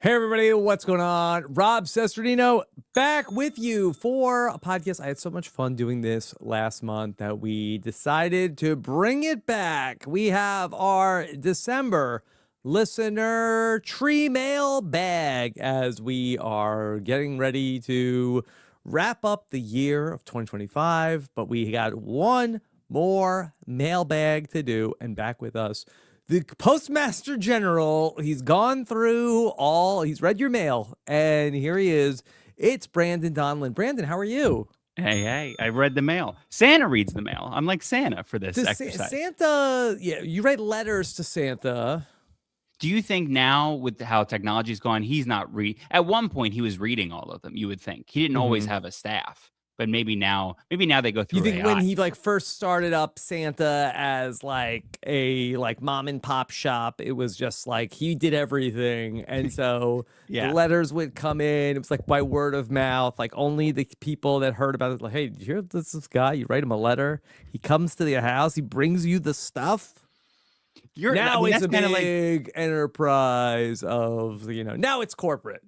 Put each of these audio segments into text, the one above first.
Hey everybody, what's going on? Rob Sesternino back with you for a podcast. I had so much fun doing this last month that we decided to bring it back. We have our December listener tree mail bag as we are getting ready to wrap up the year of 2025, but we got one more mailbag to do, and back with us the Postmaster General. He's gone through he's read your mail, and here he is. It's Brandon Donlin. Brandon, how are you? Hey, I read the mail. Santa reads the mail. I'm like Santa for this exercise. Santa, yeah, you write letters to Santa. Do you think now with how technology's gone, he's not at one point he was reading all of them, you would think. He didn't always have a staff. But maybe now they go through You think AI. when he first started up Santa as a mom and pop shop, it was just he did everything, and so Yeah. the letters would come in. It was by word of mouth, only the people that heard about it. Hey, did you hear this guy? You write him a letter. He comes to your house. He brings you the stuff. It's a big enterprise of Now it's corporate.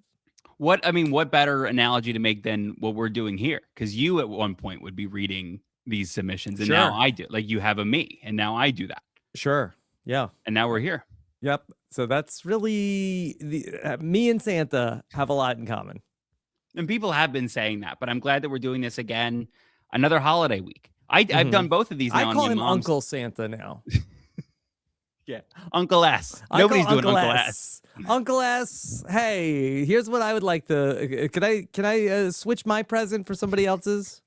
What better analogy to make than what we're doing here? Because you at one point would be reading these submissions, and now I do. You have a me, and now I do that. Sure. Yeah. And now we're here. Yep. So that's really me and Santa have a lot in common. And people have been saying that, but I'm glad that we're doing this again. Another holiday week. I've done both of these now. I call him Uncle Santa now. Yeah, Uncle S. Nobody's doing Uncle S. Uncle S. Hey, here's what I would like to. Can I switch my present for somebody else's?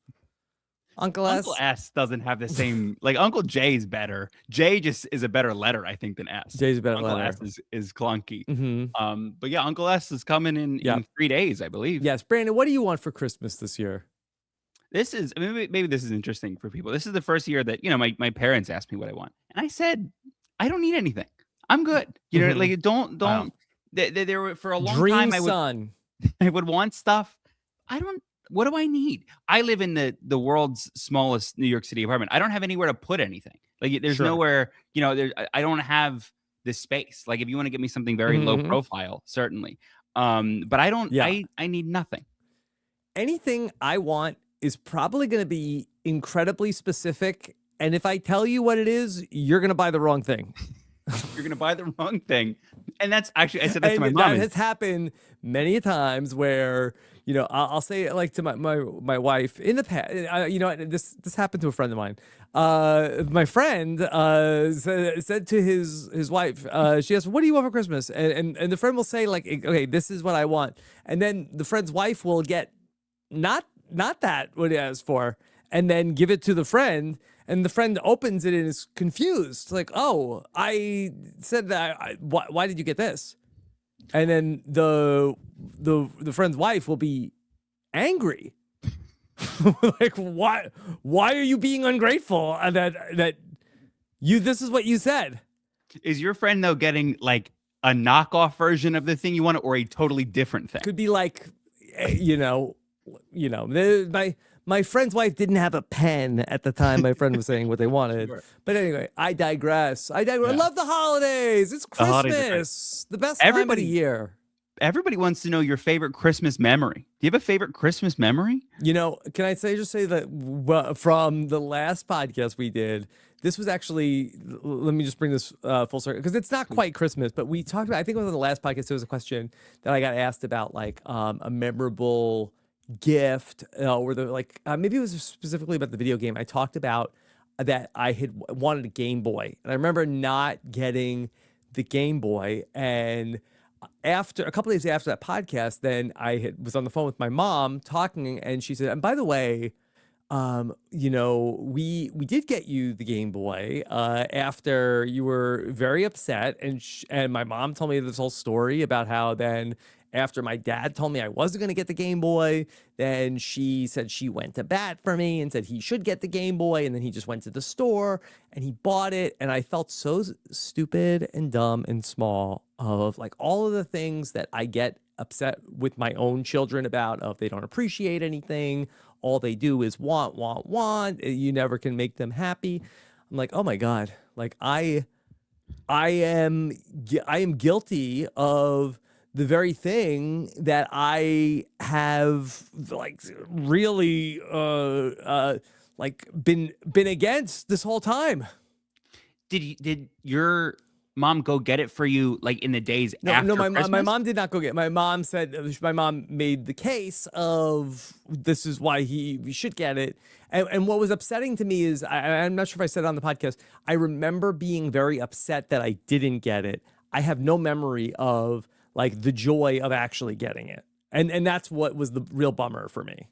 Uncle S. Uncle S doesn't have the same. Uncle J is better. J just is a better letter, I think, than S. J's a better Uncle letter. S is clunky. But yeah, Uncle S is coming in 3 days, I believe. Yes, Brandon. What do you want for Christmas this year? This is maybe this is interesting for people. This is the first year that my parents asked me what I want, and I said, I don't need anything. I'm good. Don't. Wow. There were for a long Dream time. son. I would want stuff. What do I need? I live in the world's smallest New York City apartment. I don't have anywhere to put anything. There's nowhere. I don't have this space. If you want to get me something very low profile, certainly. But I don't. Yeah. I need nothing. Anything I want is probably going to be incredibly specific. And if I tell you what it is, you're going to buy the wrong thing. You're going to buy the wrong thing. And that's actually, I said that to my mom. That has happened many times where, I'll say it to my wife in the past. This happened to a friend of mine. My friend said to his wife, she asked, what do you want for Christmas? And the friend will say okay, this is what I want. And then the friend's wife will get not that what he asked for, and then give it to the friend. And the friend opens it and is confused. Oh, I said that. Why did you get this? And then the friend's wife will be angry. Why are you being ungrateful? That this is what you said. Is your friend though getting a knockoff version of the thing you want, or a totally different thing? Could be my friend's wife didn't have a pen at the time my friend was saying what they wanted. Sure. But anyway, I digress. Yeah. I love the holidays. It's Christmas. The best time of the year. Everybody wants to know your favorite Christmas memory. Do you have a favorite Christmas memory? Can I just say that from the last podcast we did, this was actually, let me just bring this full circle, because it's not quite Christmas, but we talked about, I think it was on the last podcast, there was a question that I got asked about a memorable gift, or maybe it was specifically about the video game. I talked about that I had wanted a Game Boy, and I remember not getting the Game Boy. And after a couple days after that podcast, then I was on the phone with my mom talking, and she said, and by the way, we did get you the Game Boy after you were very upset, and my mom told me this whole story about how then after my dad told me I wasn't going to get the Game Boy, then she said she went to bat for me and said he should get the Game Boy, and then he just went to the store and he bought it, and I felt so stupid and dumb and small of all of the things that I get upset with my own children about, of they don't appreciate anything. All they do is want. You never can make them happy. I'm like, oh my God. I am guilty of the very thing that I have like really like been against this whole time. Did your mom go get it for you like in the days after My Christmas? mom did not go get it. My mom said my mom made the case of this is why we should get it. And what was upsetting to me is I'm not sure if I said it on the podcast. I remember being very upset that I didn't get it. I have no memory of like the joy of actually getting it. And that's what was the real bummer for me.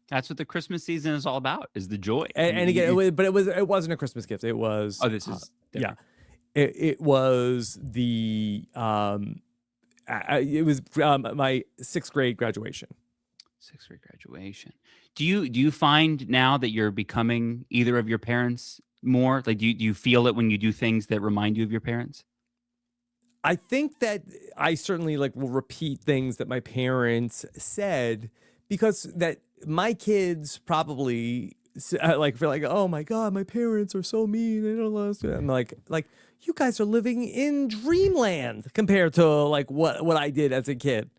That's what the Christmas season is all about, is the joy. And again, it wasn't a Christmas gift. It was this is different. It was the it was my 6th grade graduation. 6th grade graduation. Do you find now that you're becoming either of your parents more? Like, do you feel it when you do things that remind you of your parents? I think that I certainly like will repeat things that my parents said, because that my kids probably like feel like, oh my God, my parents are so mean. They don't let us do it. I'm like you guys are living in dreamland compared to like what I did as a kid.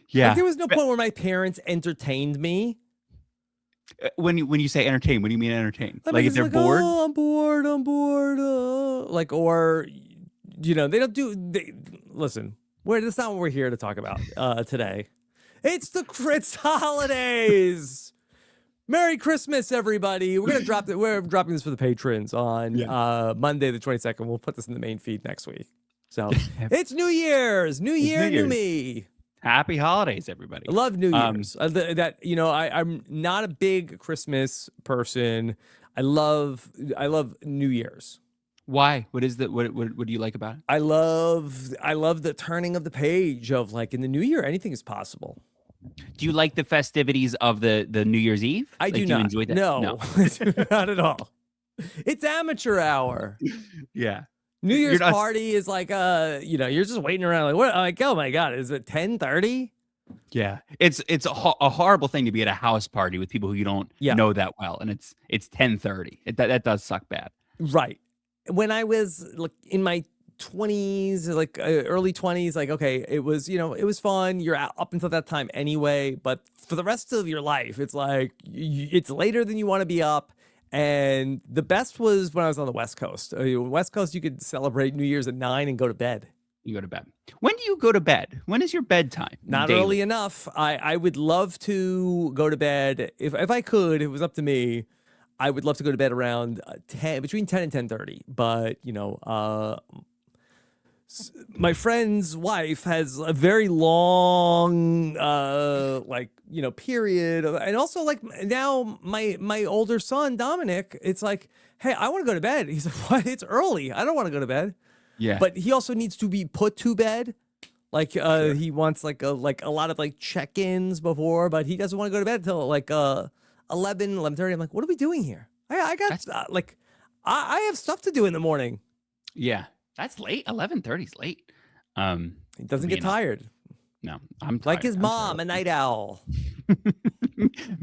Yeah, like, there was no point where my parents entertained me. When you say entertain, what do you mean entertain? Like if they're like, bored? Oh, I'm bored. Like, or they don't do. Listen, that's not what we're here to talk about today. It's the holidays. Merry Christmas, everybody. We're dropping this for the patrons on Monday the 22nd. We'll put this in the main feed next week. So it's New Year's. New Year, new me. Happy holidays, everybody. I love New Year's. I'm not a big Christmas person. I love New Year's. Why? What is what do you like about it? I love the turning of the page of like in the new year, anything is possible. Do you like the festivities of the New Year's Eve? I do not. You enjoy that? No. Not at all. It's amateur hour. Yeah. New Year's party is like you're just waiting around like what? Like, oh my God, is it 10:30? Yeah, it's a horrible thing to be at a house party with people who you don't know that well, and it's 10:30. That does suck bad. Right. When I was like in my 20s, like early 20s, like, okay, it was, it was fun. You're out up until that time anyway. But for the rest of your life, it's like it's later than you want to be up. And the best was when I was on the West Coast. West Coast, you could celebrate New Year's at 9 and go to bed. You go to bed. When do you go to bed? When is your bedtime? Not daily? Early enough. I would love to go to bed if I could. If it was up to me, I would love to go to bed around between 10 and 10:30. But my friend's wife has a very long period of, and also like now my older son Dominic, it's like, hey, I want to go to bed. He's like, what? It's early. I don't want to go to bed. Yeah. But he also needs to be put to bed. Like sure. He wants like a lot of like check-ins before, but he doesn't want to go to bed until like 11:30. I'm like, what are we doing here? I got I have stuff to do in the morning. Yeah. That's late. 11:30 is late. He doesn't get tired. No, I'm tired. Like his mom, a night owl.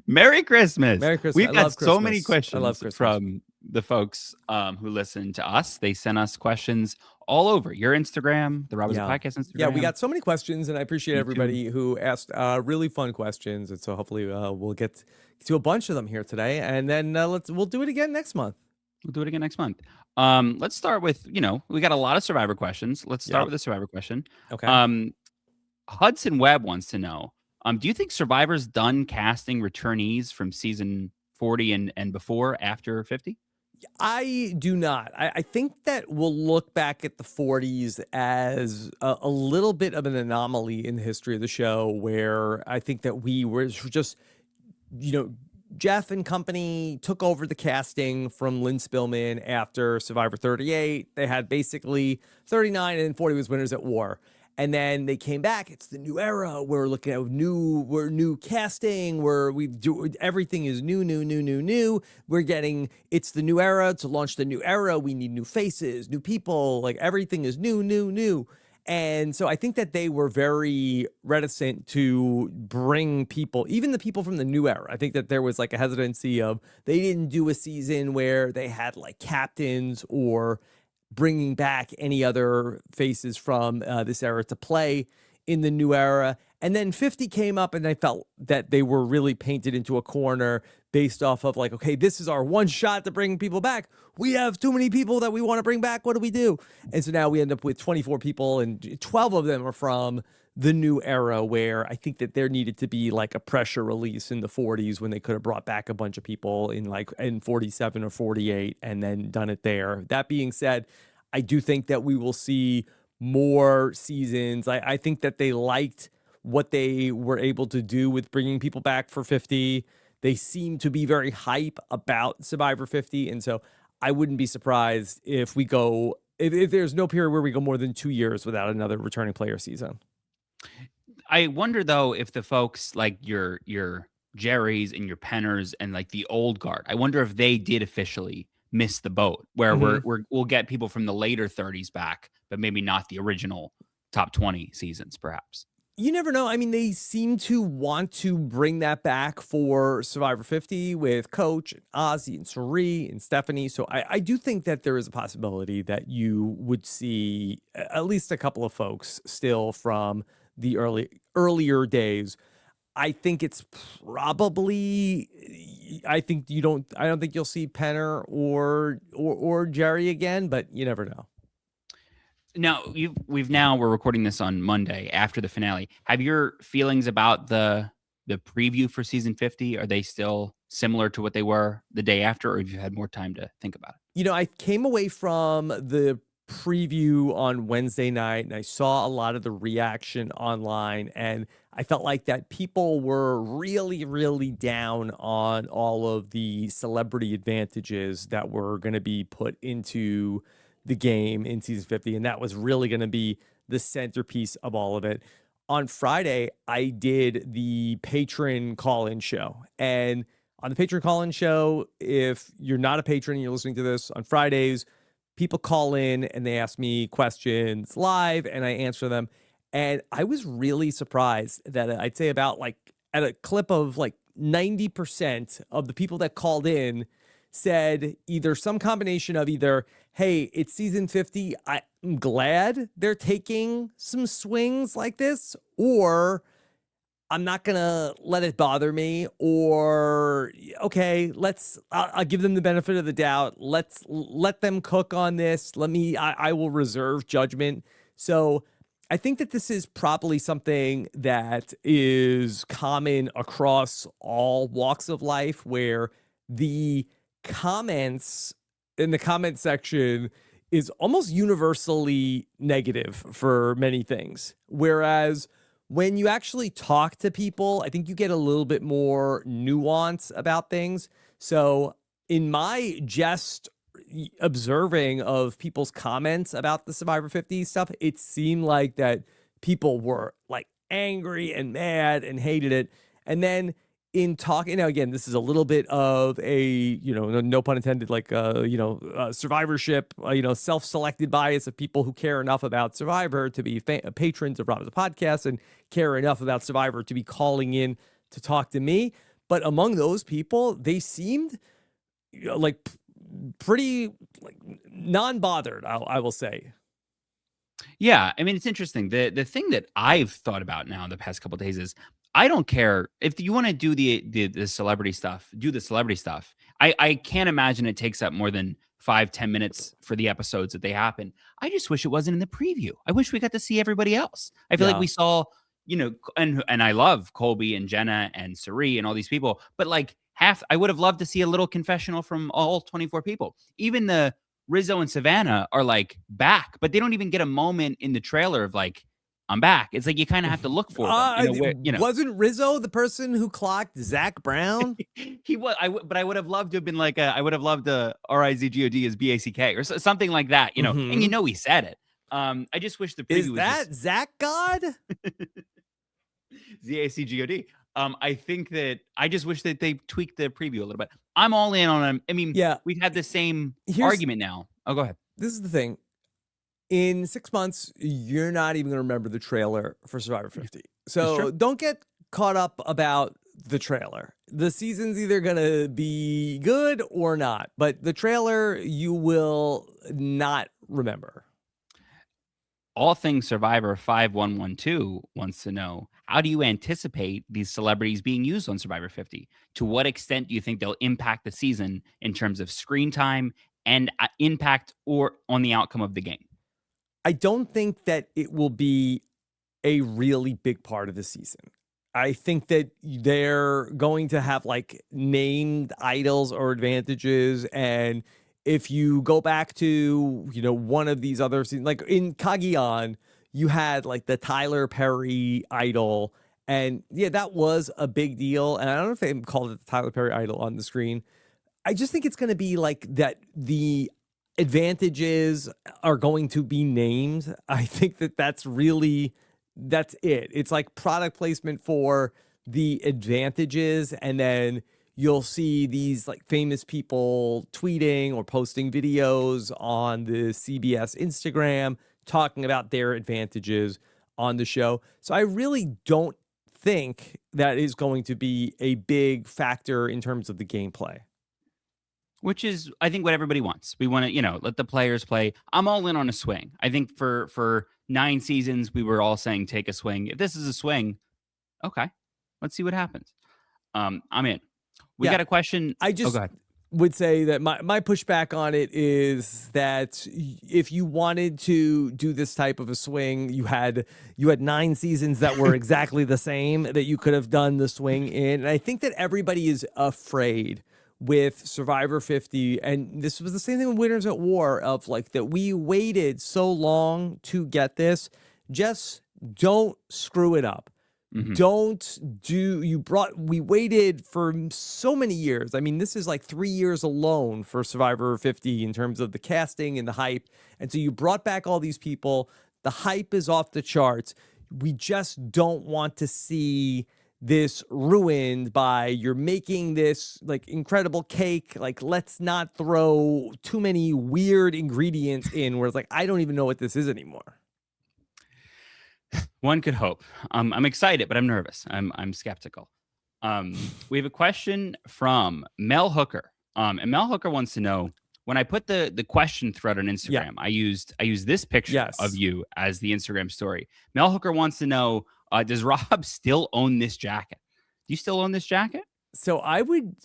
Merry Christmas. Merry Christmas. We've got so many questions from the folks who listen to us. They sent us questions all over your Instagram, the Rob Podcast Instagram. Yeah, we got so many questions, and I appreciate everybody who asked really fun questions. And so hopefully we'll get to a bunch of them here today, and then we'll do it again next month. We'll do it again next month. Let's start with, we got a lot of Survivor questions. Let's start with a Survivor question. Okay. Hudson Webb wants to know, do you think Survivor's done casting returnees from season 40 and before, after 50? I do not. I think that we'll look back at the 40s as a little bit of an anomaly in the history of the show, where I think that we were just, Jeff and company took over the casting from Lynn Spillman after Survivor 38. They had basically 39 and 40 was Winners at War. And then they came back. It's the new era. We're looking at new casting. Everything is new. It's the new era. To launch the new era, we need new faces, new people. Like everything is new. And so I think that they were very reticent to bring people, even the people from the new era. I think that there was like a hesitancy of, they didn't do a season where they had like captains or bringing back any other faces from this era to play in the new era. And then 50 came up, and I felt that they were really painted into a corner based off of like, okay, this is our one shot to bring people back. We have too many people that we want to bring back. What do we do? And so now we end up with 24 people, and 12 of them are from the new era, where I think that there needed to be like a pressure release in the 40s when they could have brought back a bunch of people in 47 or 48 and then done it there. That being said, I do think that we will see more seasons. I think that they liked what they were able to do with bringing people back for 50. They seem to be very hype about Survivor 50. And so I wouldn't be surprised if we go, if there's no period where we go more than 2 years without another returning player season. I wonder though if the folks like your Jerry's and your Penners and like the old guard, I wonder if they did officially miss the boat where we'll get people from the later 30s back, but maybe not the original top 20 seasons, perhaps. You never know. I mean, they seem to want to bring that back for Survivor 50 with Coach and Ozzy and Sari and Stephanie. So I do think that there is a possibility that you would see at least a couple of folks still from the earlier days. I think it's probably, I don't think you'll see Penner or Jerry again, but you never know. Now, we're recording this on Monday after the finale. Have your feelings about the preview for season 50, are they still similar to what they were the day after, or have you had more time to think about it? I came away from the preview on Wednesday night and I saw a lot of the reaction online, and I felt like that people were really, really down on all of the celebrity advantages that were going to be put into the game in season 50. And that was really going to be the centerpiece of all of it. On Friday, I did the patron call-in show. And on the patron call-in show, if you're not a patron and you're listening to this on Fridays, people call in and they ask me questions live and I answer them. And I was really surprised that I'd say about like at a clip of like 90% of the people that called in said either some combination of either, hey, it's season 50, I'm glad they're taking some swings like this, or I'm not going to let it bother me, or, okay, I'll give them the benefit of the doubt. Let's let them cook on this. I will reserve judgment. So I think that this is probably something that is common across all walks of life, where the comments in the comment section is almost universally negative for many things. Whereas when you actually talk to people, I think you get a little bit more nuance about things. So in my just observing of people's comments about the Survivor 50 stuff, it seemed like that people were like angry and mad and hated it. And then in talking, now again, this is a little bit of a, no pun intended, like, survivorship, self-selected bias of people who care enough about Survivor to be patrons of Rob's podcast and care enough about Survivor to be calling in to talk to me. But among those people, they seemed like pretty like non-bothered, I will say. Yeah, I mean, it's interesting. The thing that I've thought about now in the past couple of days is I don't care if you want to do the celebrity stuff, do the celebrity stuff. I can't imagine it takes up more than 5-10 minutes for the episodes that they happen. I just wish it wasn't in the preview. I wish we got to see everybody else. I feel like we saw, and I love Colby and Jenna and Sari and all these people, but like I would have loved to see a little confessional from all 24 people. Even the Rizzo and Savannah are like back, but they don't even get a moment in the trailer of like, I'm back. It's like you kind of have to look for them. Wasn't Rizzo the person who clocked Zach Brown? He was. But I would have loved to have been like I would have loved RIZGOD as BACK or something like that. And he said it. I just wish the preview is that Zach God? ZACGOD. I think that I just wish that they tweaked the preview a little bit. I'm all in on them. I mean, yeah, we've had the same argument now. Oh, go ahead. This is the thing. In 6 months, you're not even going to remember the trailer for Survivor 50. So don't get caught up about the trailer. The season's either going to be good or not. But the trailer, you will not remember. All Things Survivor 5112 wants to know, how do you anticipate these celebrities being used on Survivor 50? To what extent do you think they'll impact the season in terms of screen time and impact or on the outcome of the game? I don't think that it will be a really big part of the season. I think that they're going to have like named idols or advantages. And if you go back to, one of these other scenes, like in Kagiyan, you had like the Tyler Perry idol. And yeah, that was a big deal. And I don't know if they called it the Tyler Perry idol on the screen. I just think it's going to be like that the advantages are going to be named. I think that that's it. It's like product placement for the advantages, and then you'll see these like famous people tweeting or posting videos on the CBS Instagram talking about their advantages on the show. So I really don't think that is going to be a big factor in terms of the gameplay. Which is, I think, what everybody wants. We want to, let the players play. I'm all in on a swing. I think for 9 seasons, we were all saying, take a swing. If this is a swing, okay, let's see what happens. I'm in. We got a question. I just would say that my pushback on it is that if you wanted to do this type of a swing, you had 9 seasons that were exactly the same that you could have done the swing in. And I think that everybody is afraid with Survivor 50, and this was the same thing with Winners at War, of like that we waited so long to get this. Just don't screw it up. We waited for so many years. I mean, this is like 3 years alone for Survivor 50 in terms of the casting and the hype. And so you brought back all these people. The hype is off the charts. We just don't want to see this ruined by you're making this like incredible cake. Like, let's not throw too many weird ingredients in where it's like, I don't even know what this is anymore. One could hope. I'm excited, but I'm nervous. I'm skeptical. We have a question from Mel Hooker. And Mel Hooker wants to know, when I put the question thread on Instagram, I used this picture of you as the Instagram story. Mel Hooker wants to know, does Rob still own this jacket? Do you still own this jacket? So I would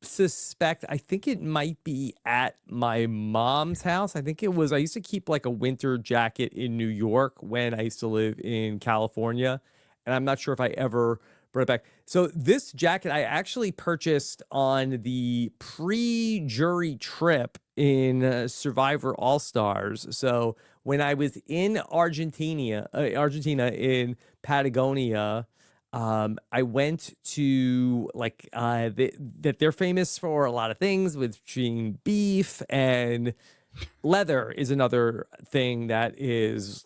suspect, I think it might be at my mom's house. I used to keep like a winter jacket in New York when I used to live in California. And I'm not sure if I ever brought it back. So this jacket I actually purchased on the pre-jury trip in Survivor All-Stars. So when I was in Argentina in Patagonia, I went to like that they're famous for a lot of things, with between beef and leather is another thing that is,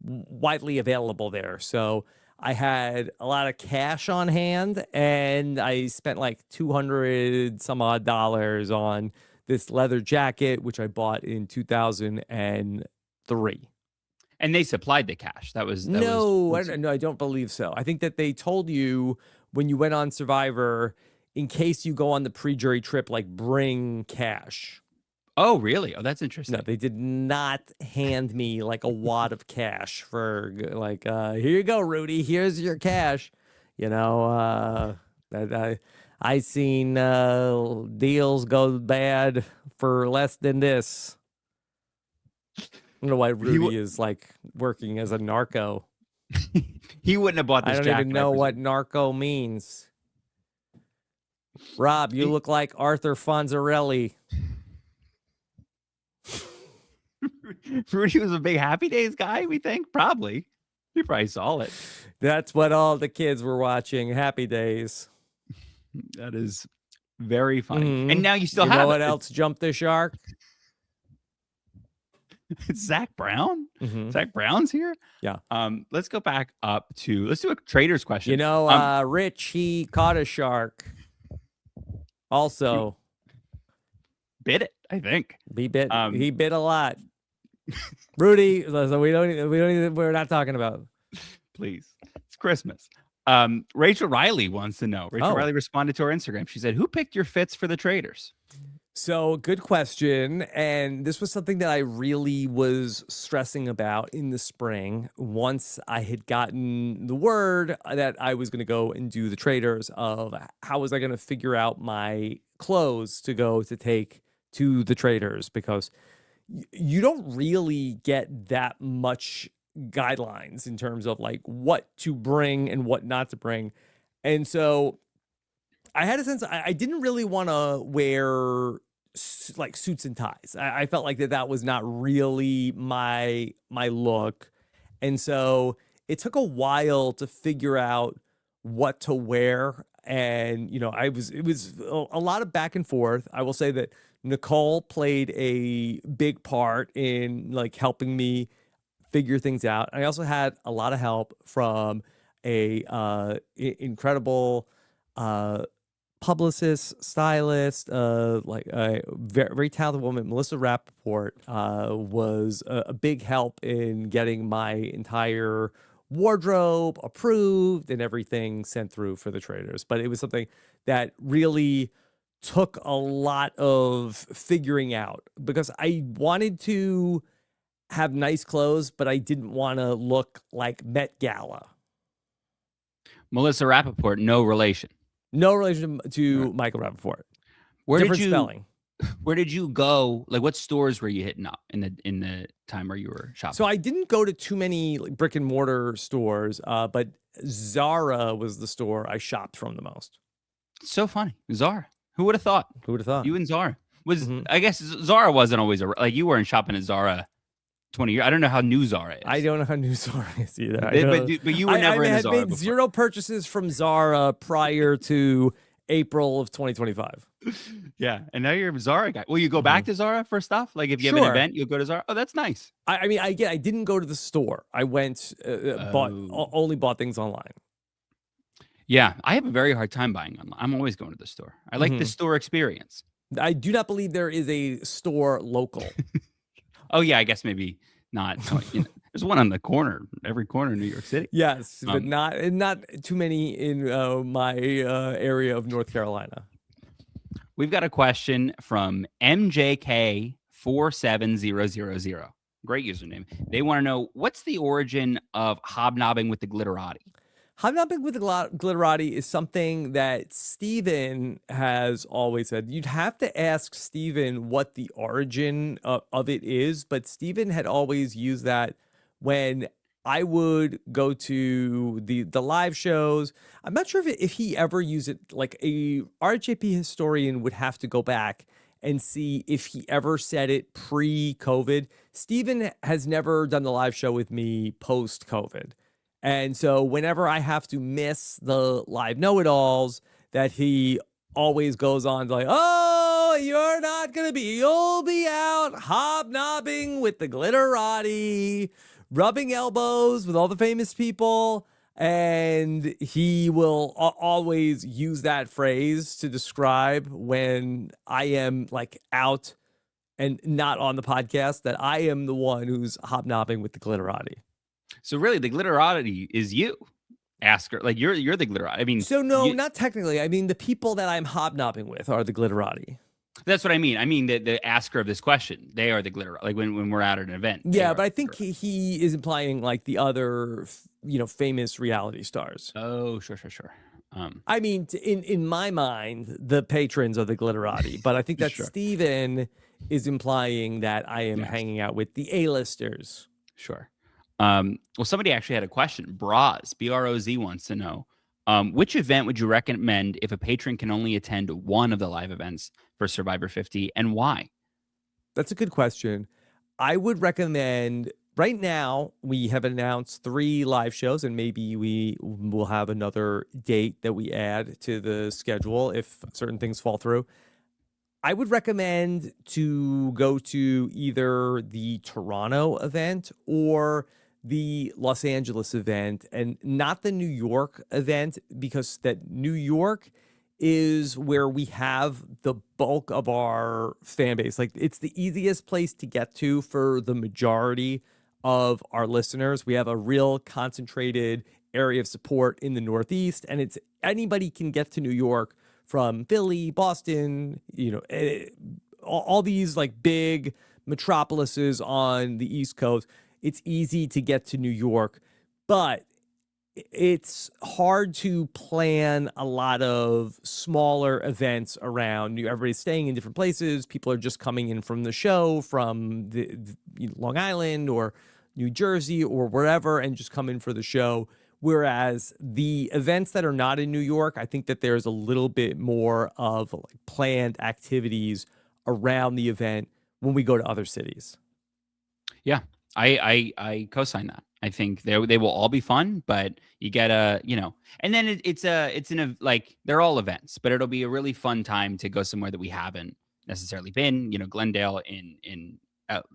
widely available there. So I had a lot of cash on hand, and I spent like $200 some odd on this leather jacket, which I bought in 2003. And they supplied the cash. I don't believe so. I think that they told you when you went on Survivor, in case you go on the pre-jury trip, like bring cash. Oh, really? Oh, that's interesting. No, they did not hand me like a wad of cash for like, here you go, Rudy. Here's your cash. I seen deals go bad for less than this. I don't know why Rudy is like working as a narco. He wouldn't have bought this jacket. I don't even know what narco means. Rob, you look like Arthur Fonzarelli. Rudy was a big Happy Days guy, we think? Probably. You probably saw it. That's what all the kids were watching, Happy Days. That is very funny. And now you still have it. You know what else jumped the shark? It's Zach Brown. Zach Brown's here. Yeah. Let's go back up to, let's do a trader's question. Rich, he caught a shark. Also bit it, I think. He bit a lot. Rudy, so we're not talking about. Please. It's Christmas. Rachel Riley wants to know. Rachel Riley responded to our Instagram. She said, who picked your fits for the traders? So, good question. And this was something that I really was stressing about in the spring once I had gotten the word that I was going to go and do the traders of how was I going to figure out my clothes to go to take to the traders because you don't really get that much guidelines in terms of like what to bring and what not to bring. And so I had a sense I didn't really want to wear like suits and ties. I felt like that was not really my look, and so it took a while to figure out what to wear. And it was a lot of back and forth. I will say that Nicole played a big part in like helping me figure things out. I also had a lot of help from a incredible uh publicist, stylist, like a very, very talented woman, Melissa Rappaport, was a big help in getting my entire wardrobe approved and everything sent through for the traders. But it was something that really took a lot of figuring out because I wanted to have nice clothes, but I didn't want to look like Met Gala. Melissa Rappaport, no relation. No relation to Michael Rappaport. Where Different did you spelling. Where did you go? Like, what stores were you hitting up in the time where you were shopping? So I didn't go to too many like, brick and mortar stores, but Zara was the store I shopped from the most. So funny, Zara. Who would have thought? Who would have thought? You and Zara I guess Zara wasn't always like you weren't shopping at Zara 20 years. I don't know how new Zara is. I don't know how new Zara is either. But you were never in a Zara I had made zero purchases from Zara prior to April of 2025. Yeah, and now you're a Zara guy. Will you go back to Zara for stuff? Like if you have an event, you'll go to Zara. Oh, that's nice. I mean, I didn't go to the store. I went only bought things online. Yeah, I have a very hard time buying online. I'm always going to the store. I like the store experience. I do not believe there is a store local. Oh yeah, I guess maybe not. There's one on the corner, every corner in New York City. Yes, but not too many in my area of North Carolina. We've got a question from MJK47000. Great username. They want to know what's the origin of hobnobbing with the glitterati. Hobnobbing with the glitterati is something that Steven has always said. You'd have to ask Steven what the origin of it is, but Steven had always used that when I would go to the live shows. I'm not sure if he ever used it. Like a RHAP historian would have to go back and see if he ever said it pre-COVID. Steven has never done the live show with me post-COVID. And so whenever I have to miss the live know-it-alls, that he always goes on to like, oh, you're not going to be, you'll be out hobnobbing with the glitterati, rubbing elbows with all the famous people. And he will always use that phrase to describe when I am like out and not on the podcast, that I am the one who's hobnobbing with the glitterati. So really, the glitterati is you. Ask her, like you're the glitterati. I mean, so no, not technically. I mean, the people that I'm hobnobbing with are the glitterati. That's what I mean. I mean the asker of this question. They are the glitterati. Like when we're at an event. Yeah, but I think he is implying like the other, famous reality stars. Oh, sure. I mean, in my mind, the patrons are the glitterati, but I think that Steven is implying that I am hanging out with the A-listers. Sure. Well, somebody actually had a question. Broz, B-R-O-Z wants to know, which event would you recommend if a patron can only attend one of the live events for Survivor 50 and why? That's a good question. I would recommend, right now, we have announced 3 live shows and maybe we will have another date that we add to the schedule if certain things fall through. I would recommend to go to either the Toronto event or the Los Angeles event and not the New York event, because that New York is where we have the bulk of our fan base. Like it's the easiest place to get to for the majority of our listeners. We have a real concentrated area of support in the Northeast, and it's anybody can get to New York from Philly, Boston, all these like big metropolises on the East Coast. It's easy to get to New York, but it's hard to plan a lot of smaller events around. Everybody's staying in different places. People are just coming in from the show from the Long Island or New Jersey or wherever and just come in for the show. Whereas the events that are not in New York, I think that there's a little bit more of like planned activities around the event when we go to other cities. Yeah, I co-sign that. I think they will all be fun, but you gotta, and then like they're all events, but it'll be a really fun time to go somewhere that we haven't necessarily been. Glendale in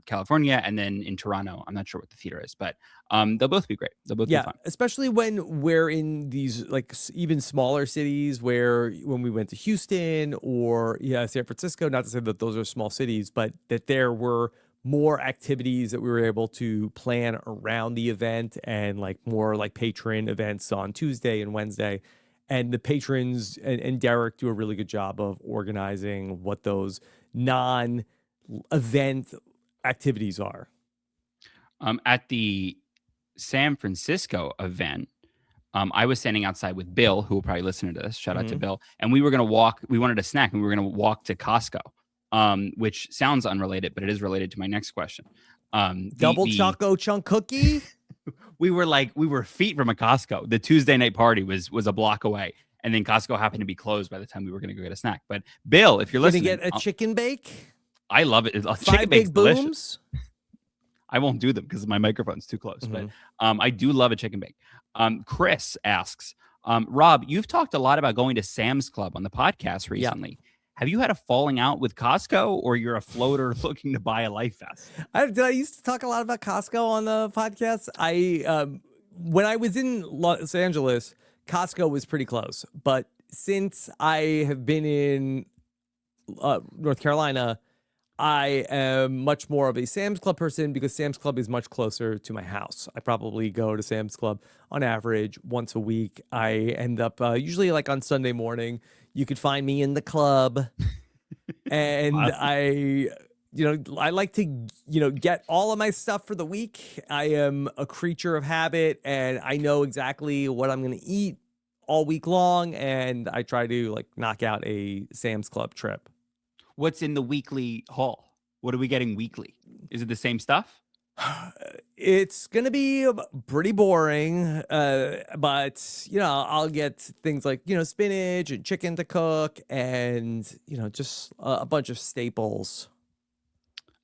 California, and then in Toronto. I'm not sure what the theater is, but they'll both be great. They'll both be fun. Especially when we're in these like even smaller cities. When we went to Houston or San Francisco, not to say that those are small cities, but that there were more activities that we were able to plan around the event and like more like patron events on Tuesday and Wednesday. And the patrons and Derek do a really good job of organizing what those non-event activities are. At the San Francisco event, I was standing outside with Bill, who will probably listen to this. Shout out to Bill. And we were going to walk. We wanted a snack, and we were going to walk to Costco. Which sounds unrelated, but it is related to my next question. Double Choco Chunk Cookie? we were feet from a Costco. The Tuesday night party was a block away, and then Costco happened to be closed by the time we were going to go get a snack. But Bill, if you're listening, get a chicken bake? I love it. Five big booms? I won't do them because my microphone's too close. But I do love a chicken bake. Chris asks, Rob, you've talked a lot about going to Sam's Club on the podcast recently. Yeah. Have you had a falling out with Costco, or you're a floater looking to buy a life vest? I used to talk a lot about Costco on the podcast. When I was in Los Angeles, Costco was pretty close. But since I have been in North Carolina, I am much more of a Sam's Club person because Sam's Club is much closer to my house. I probably go to Sam's Club on average once a week. I end up usually like on Sunday morning. You could find me in the club, and wow. I like to, get all of my stuff for the week. I am a creature of habit, and I know exactly what I'm going to eat all week long, and I try to like knock out a Sam's Club trip. What's in the weekly haul? What are we getting weekly? Is it the same stuff? It's going to be pretty boring, but, I'll get things like, spinach and chicken to cook and, just a bunch of staples.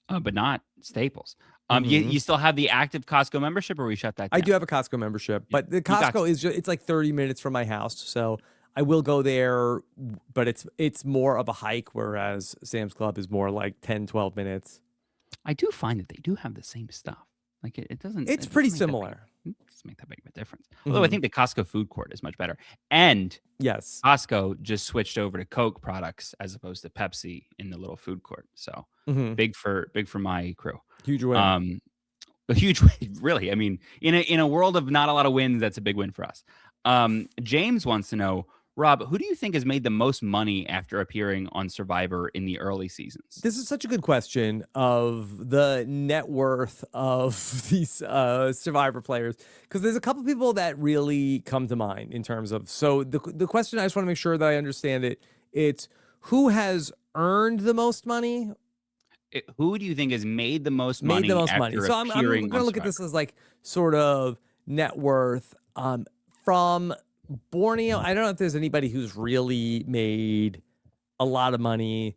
But not staples. You still have the active Costco membership, or we shut that down? I do have a Costco membership, but the Costco is it's like 30 minutes from my house. So I will go there, but it's more of a hike, whereas Sam's Club is more like 10, 12 minutes. I do find that they do have the same stuff. Like it doesn't. It's pretty similar. It doesn't make that big of a difference. Although I think the Costco food court is much better. And yes, Costco just switched over to Coke products as opposed to Pepsi in the little food court. So big for my crew. Huge win. A huge win, really. I mean, in a world of not a lot of wins, that's a big win for us. James wants to know, Rob, who do you think has made the most money after appearing on Survivor in the early seasons? This is such a good question of the net worth of these Survivor players, because there's a couple people that really come to mind in terms of. So the question, I just want to make sure that I understand it. It's who has earned the most money. Who do you think has made the most money? So I'm going to look at this as like sort of net worth from Borneo. I don't know if there's anybody who's really made a lot of money.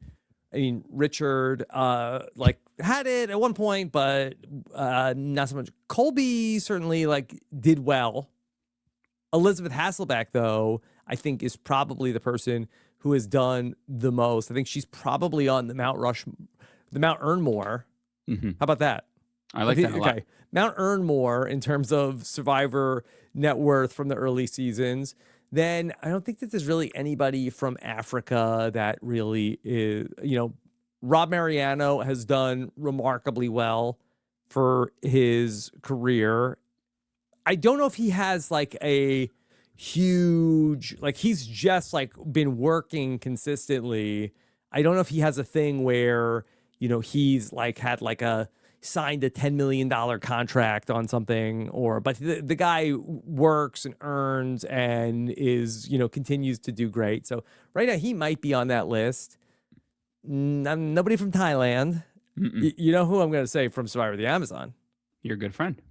I mean, Richard had it at one point, but not so much. Colby certainly did well. Elizabeth Hasselbeck, though, I think is probably the person who has done the most. I think she's probably on the Mount Earnmore. How about that? I like that a lot. Okay. Mount Earnmore in terms of Survivor net worth from the early seasons. Then I don't think that there's really anybody from Africa that really is, Rob Mariano has done remarkably well for his career. I don't know if he has huge, like he's just like been working consistently. I don't know if he has a thing where, he's like had like signed a $10 million contract on something, but the guy works and earns and is, continues to do great. So right now he might be on that list. Nobody from Thailand. You know who I'm going to say from Survivor of the Amazon? Your good friend.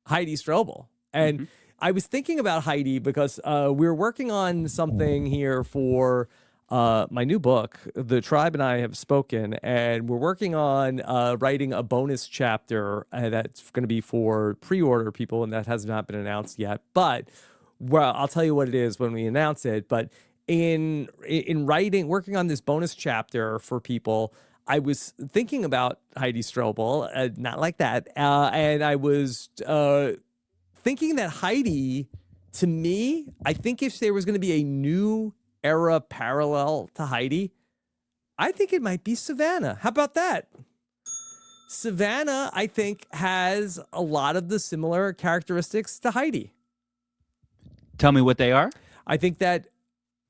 Heidi Strobel. And I was thinking about Heidi because we're working on something here for my new book, The Tribe and I Have Spoken, and we're working on writing a bonus chapter that's going to be for pre-order people, and that has not been announced yet. But I'll tell you what it is when we announce it. But in working on this bonus chapter for people, I was thinking about Heidi Strobel, not like that, and I was thinking that Heidi, to me, I think if there was going to be a new era parallel to Heidi, I think it might be Savannah. How about that? Savannah, I think, has a lot of the similar characteristics to Heidi. Tell me what they are. I think that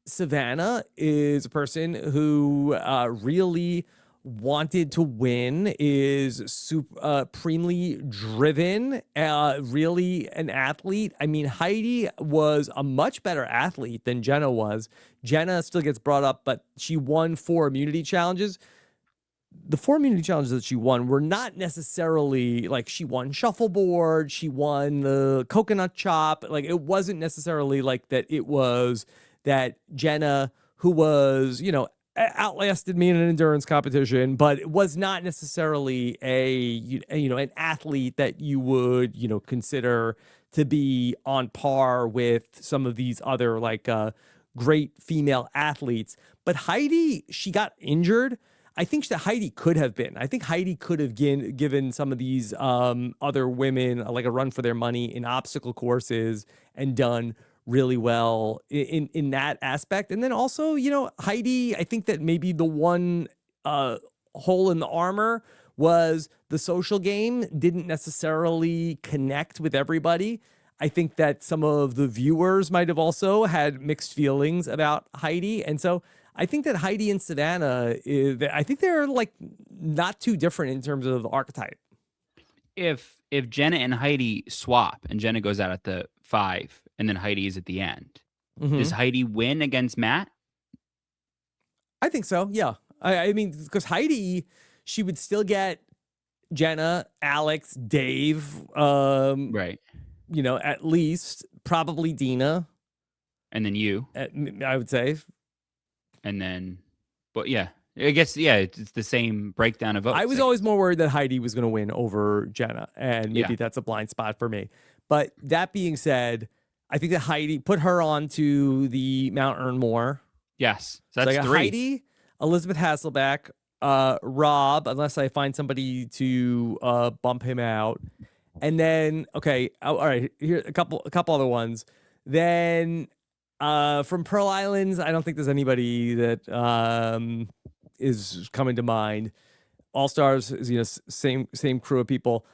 Savannah is a person who really wanted to win, is supremely driven, really an athlete. I mean, Heidi was a much better athlete than Jenna was. Jenna still gets brought up, but she won 4 immunity challenges. The 4 immunity challenges that she won were not necessarily like she won shuffleboard, she won the coconut chop. Like it wasn't necessarily like that. It was that Jenna, who was, outlasted me in an endurance competition, but it was not necessarily an athlete that you would, consider to be on par with some of these other like great female athletes. But Heidi, she got injured. I think that Heidi could have been. I think Heidi could have given some of these other women like a run for their money in obstacle courses and done really well in that aspect. And then also, Heidi, I think that maybe the one hole in the armor was the social game didn't necessarily connect with everybody. I think that some of the viewers might have also had mixed feelings about Heidi. And so I think that Heidi and Savannah, I think they're like not too different in terms of the archetype. If Jenna and Heidi swap and Jenna goes out at the 5 and then Heidi is at the end, does Heidi win against Matt? I think so. Yeah. I mean, because Heidi, she would still get Jenna, Alex, Dave, right. At least probably Dina. And then you, I would say. And then, but yeah, I guess, yeah, it's the same breakdown of votes. I was always more worried that Heidi was going to win over Jenna, and maybe that's a blind spot for me. But that being said, I think that Heidi put her on to the Mount Earnmore. Yes. So that's 3. Heidi, Elizabeth Hasselbeck, Rob, unless I find somebody to bump him out. And then, okay, all right, here a couple other ones. Then from Pearl Islands, I don't think there's anybody that is coming to mind. All Stars is same crew of people.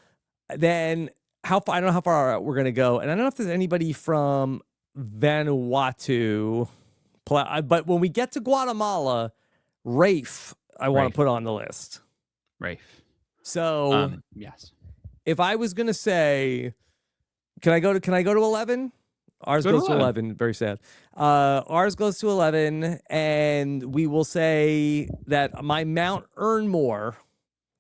Then I don't know how far we're gonna go, and I don't know if there's anybody from Vanuatu. But when we get to Guatemala, Rafe, I want to put on the list. Rafe. So yes, if I was gonna say, can I go to 11? Ours goes to 11. Very sad. Ours goes to 11, and we will say that my Mount Earnmore,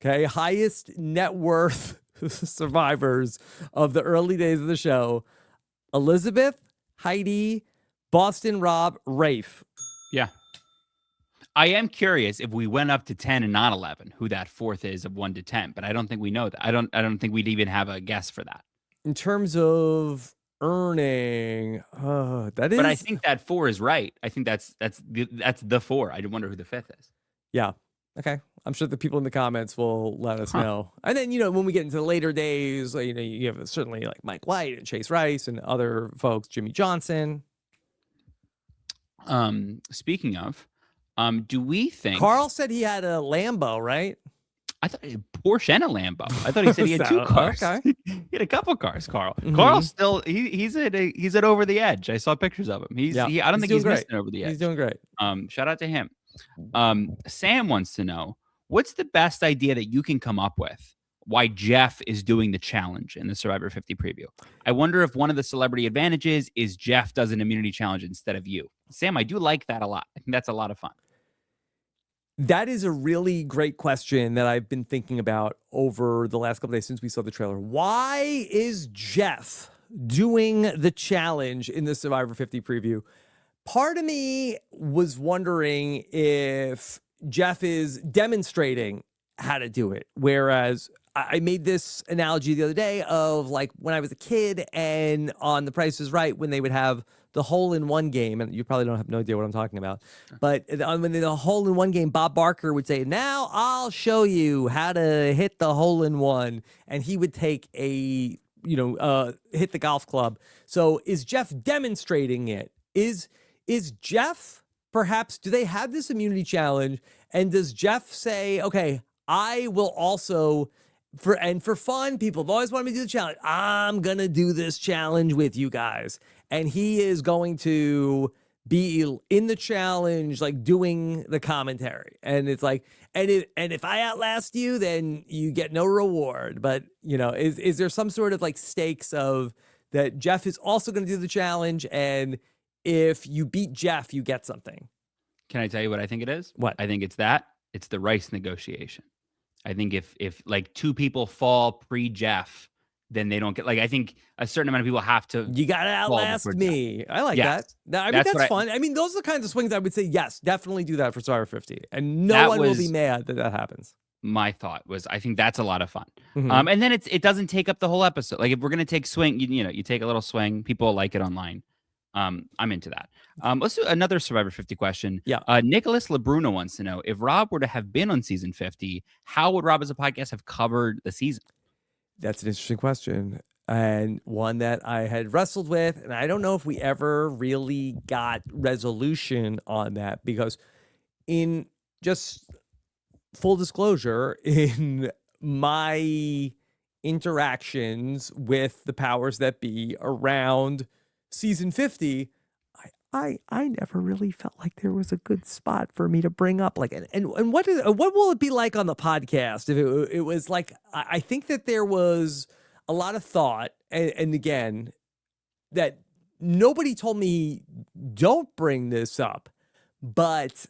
okay, highest net worth survivors of the early days of the show: Elizabeth, Heidi, Boston Rob, Rafe. Yeah. I am curious if we went up to 10 and not 11, who that 4th is of 1 to 10, but I don't think we know that. I don't think we'd even have a guess for that. In terms of earning, that is. But I think that 4 is right. I think that's the 4. I wonder who the 5th is. Yeah. Okay. I'm sure the people in the comments will let us know. And then, when we get into the later days, you have certainly like Mike White and Chase Rice and other folks, Jimmy Johnson. Speaking of, do we think Carl said he had a Lambo, right? I thought Porsche and a Lambo. I thought he said he had two cars. Okay. He had a couple cars, Carl. Mhm. Carl's still he's at over the edge. I saw pictures of him. I don't think he's doing missing over the edge. He's doing great. Shout out to him. Sam wants to know, what's the best idea that you can come up with why Jeff is doing the challenge in the Survivor 50 preview? I wonder if one of the celebrity advantages is Jeff does an immunity challenge instead of you. Sam, I do like that a lot. I think that's a lot of fun. That is a really great question that I've been thinking about over the last couple days since we saw the trailer. Why is Jeff doing the challenge in the Survivor 50 preview? Part of me was wondering if Jeff is demonstrating how to do it, whereas I made this analogy the other day of like when I was a kid and on The Price is Right, when they would have the hole-in-one game, and you probably don't have no idea what I'm talking about, but when the hole-in-one game, Bob Barker would say, now I'll show you how to hit the hole-in-one, and he would take hit the golf club. So is Jeff demonstrating it? Is Jeff, perhaps, do they have this immunity challenge, and does Jeff say, okay, I will also... For fun, people have always wanted me to do the challenge. I'm going to do this challenge with you guys. And he is going to be in the challenge, like doing the commentary. And it's like, and if I outlast you, then you get no reward. But, is there some sort of like stakes of that Jeff is also going to do the challenge? And if you beat Jeff, you get something. Can I tell you what I think it is? What? I think it's the rice negotiation. I think if like two people fall pre-Jeff, then they don't get, like, I think a certain amount of people have to. You got to outlast me. I like that. I mean, that's fun. I mean, those are the kinds of swings I would say, yes, definitely do that for Survivor 50. And no one will be mad that happens. My thought was, I think that's a lot of fun. Mm-hmm. And then it doesn't take up the whole episode. Like if we're going to take swing, you take a little swing, people like it online. I'm into that. Let's do another Survivor 50 question. Yeah. Nicholas LeBruno wants to know, if Rob were to have been on season 50, how would Rob as a podcast have covered the season? That's an interesting question, and one that I had wrestled with, and I don't know if we ever really got resolution on that, because in just full disclosure, in my interactions with the powers that be around season 50, I never really felt like there was a good spot for me to bring up. Like, and what will it be like on the podcast? If it was like, I think that there was a lot of thought, and again, that nobody told me don't bring this up, but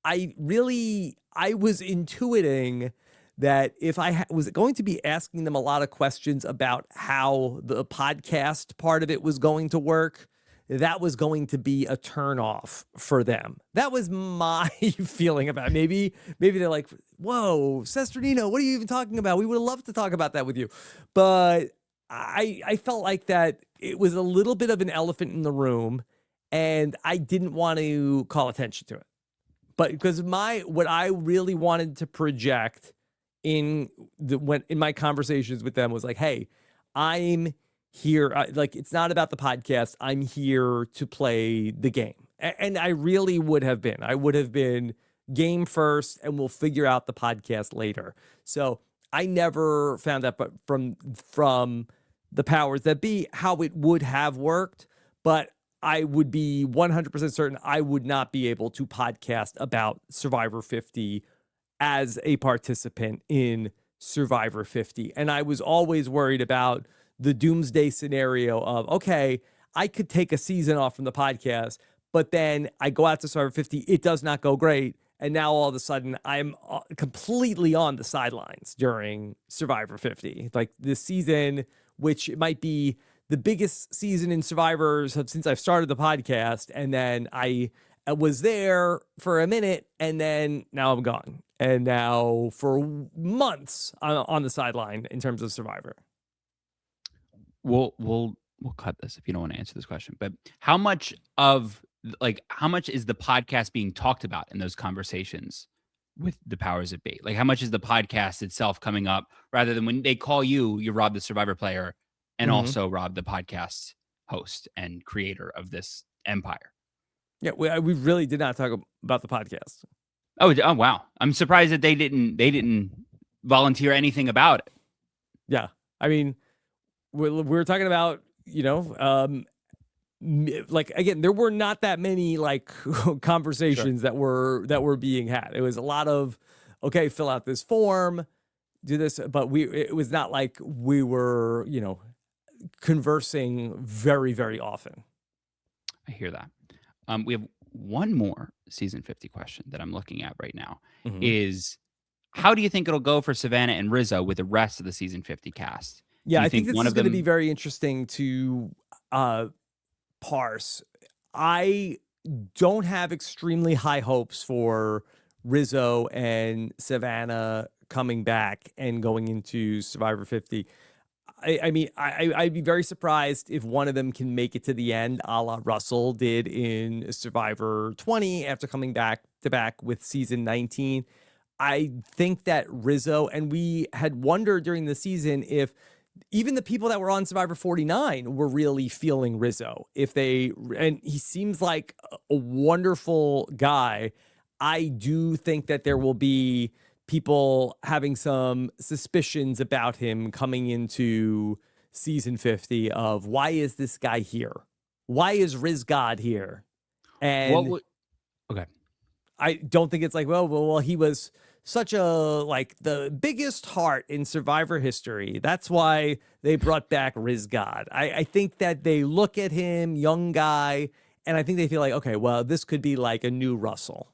I was intuiting that if I was going to be asking them a lot of questions about how the podcast part of it was going to work, that was going to be a turnoff for them. That was my feeling about it. Maybe they're like, whoa, Sesternino, what are you even talking about? We would love to talk about that with you. But I felt like that it was a little bit of an elephant in the room, and I didn't want to call attention to it. But because what I really wanted to project in my conversations with them was like, hey, I'm here, like, it's not about the podcast. I'm here to play the game. And I really would have been. I would have been game first, and we'll figure out the podcast later. So I never found out, but from the powers that be, how it would have worked. But I would be 100% certain I would not be able to podcast about Survivor 50 as a participant in Survivor 50. And I was always worried about the doomsday scenario of, okay, I could take a season off from the podcast, but then I go out to Survivor 50, it does not go great, and now all of a sudden I'm completely on the sidelines during Survivor 50. Like this season, which might be the biggest season in Survivors since I've started the podcast, and then I was there for a minute, and then now I'm gone. And now for months I'm on the sideline in terms of Survivor. We'll cut this if you don't want to answer this question, but how much is the podcast being talked about in those conversations with the powers that be? Like, how much is the podcast itself coming up rather than when they call you Rob the Survivor player and also Rob the podcast host and creator of this empire? Yeah, we really did not talk about the podcast. Oh wow! I'm surprised that they didn't volunteer anything about it. Yeah. I mean, we're talking about, like, again, there were not that many like conversations that were being had. It was a lot of, okay, fill out this form, do this, but it was not like we were, conversing very, very often. I hear that. We have one more season 50 question that I'm looking at right now is how do you think it'll go for Savannah and Rizzo with the rest of the season 50 cast? Yeah, Do you I think think this one is of going to be them? very interesting to parse. I don't have extremely high hopes for Rizzo and Savannah coming back and going into Survivor 50. I mean, I'd be very surprised if one of them can make it to the end, a la Russell did in Survivor 20 after coming back to back with season 19. I think that Rizzo, and we had wondered during the season if even the people that were on Survivor 49 were really feeling Rizzo. And he seems like a wonderful guy. I do think that there will be people having some suspicions about him coming into season 50 of why is this guy here? Why is Riz God here? What And would okay? I don't think it's like, well, he was such a like the biggest heart in Survivor history. That's why they brought back Riz God. I think that they look at him, young guy, and I think they feel like, okay, well, this could be like a new Russell.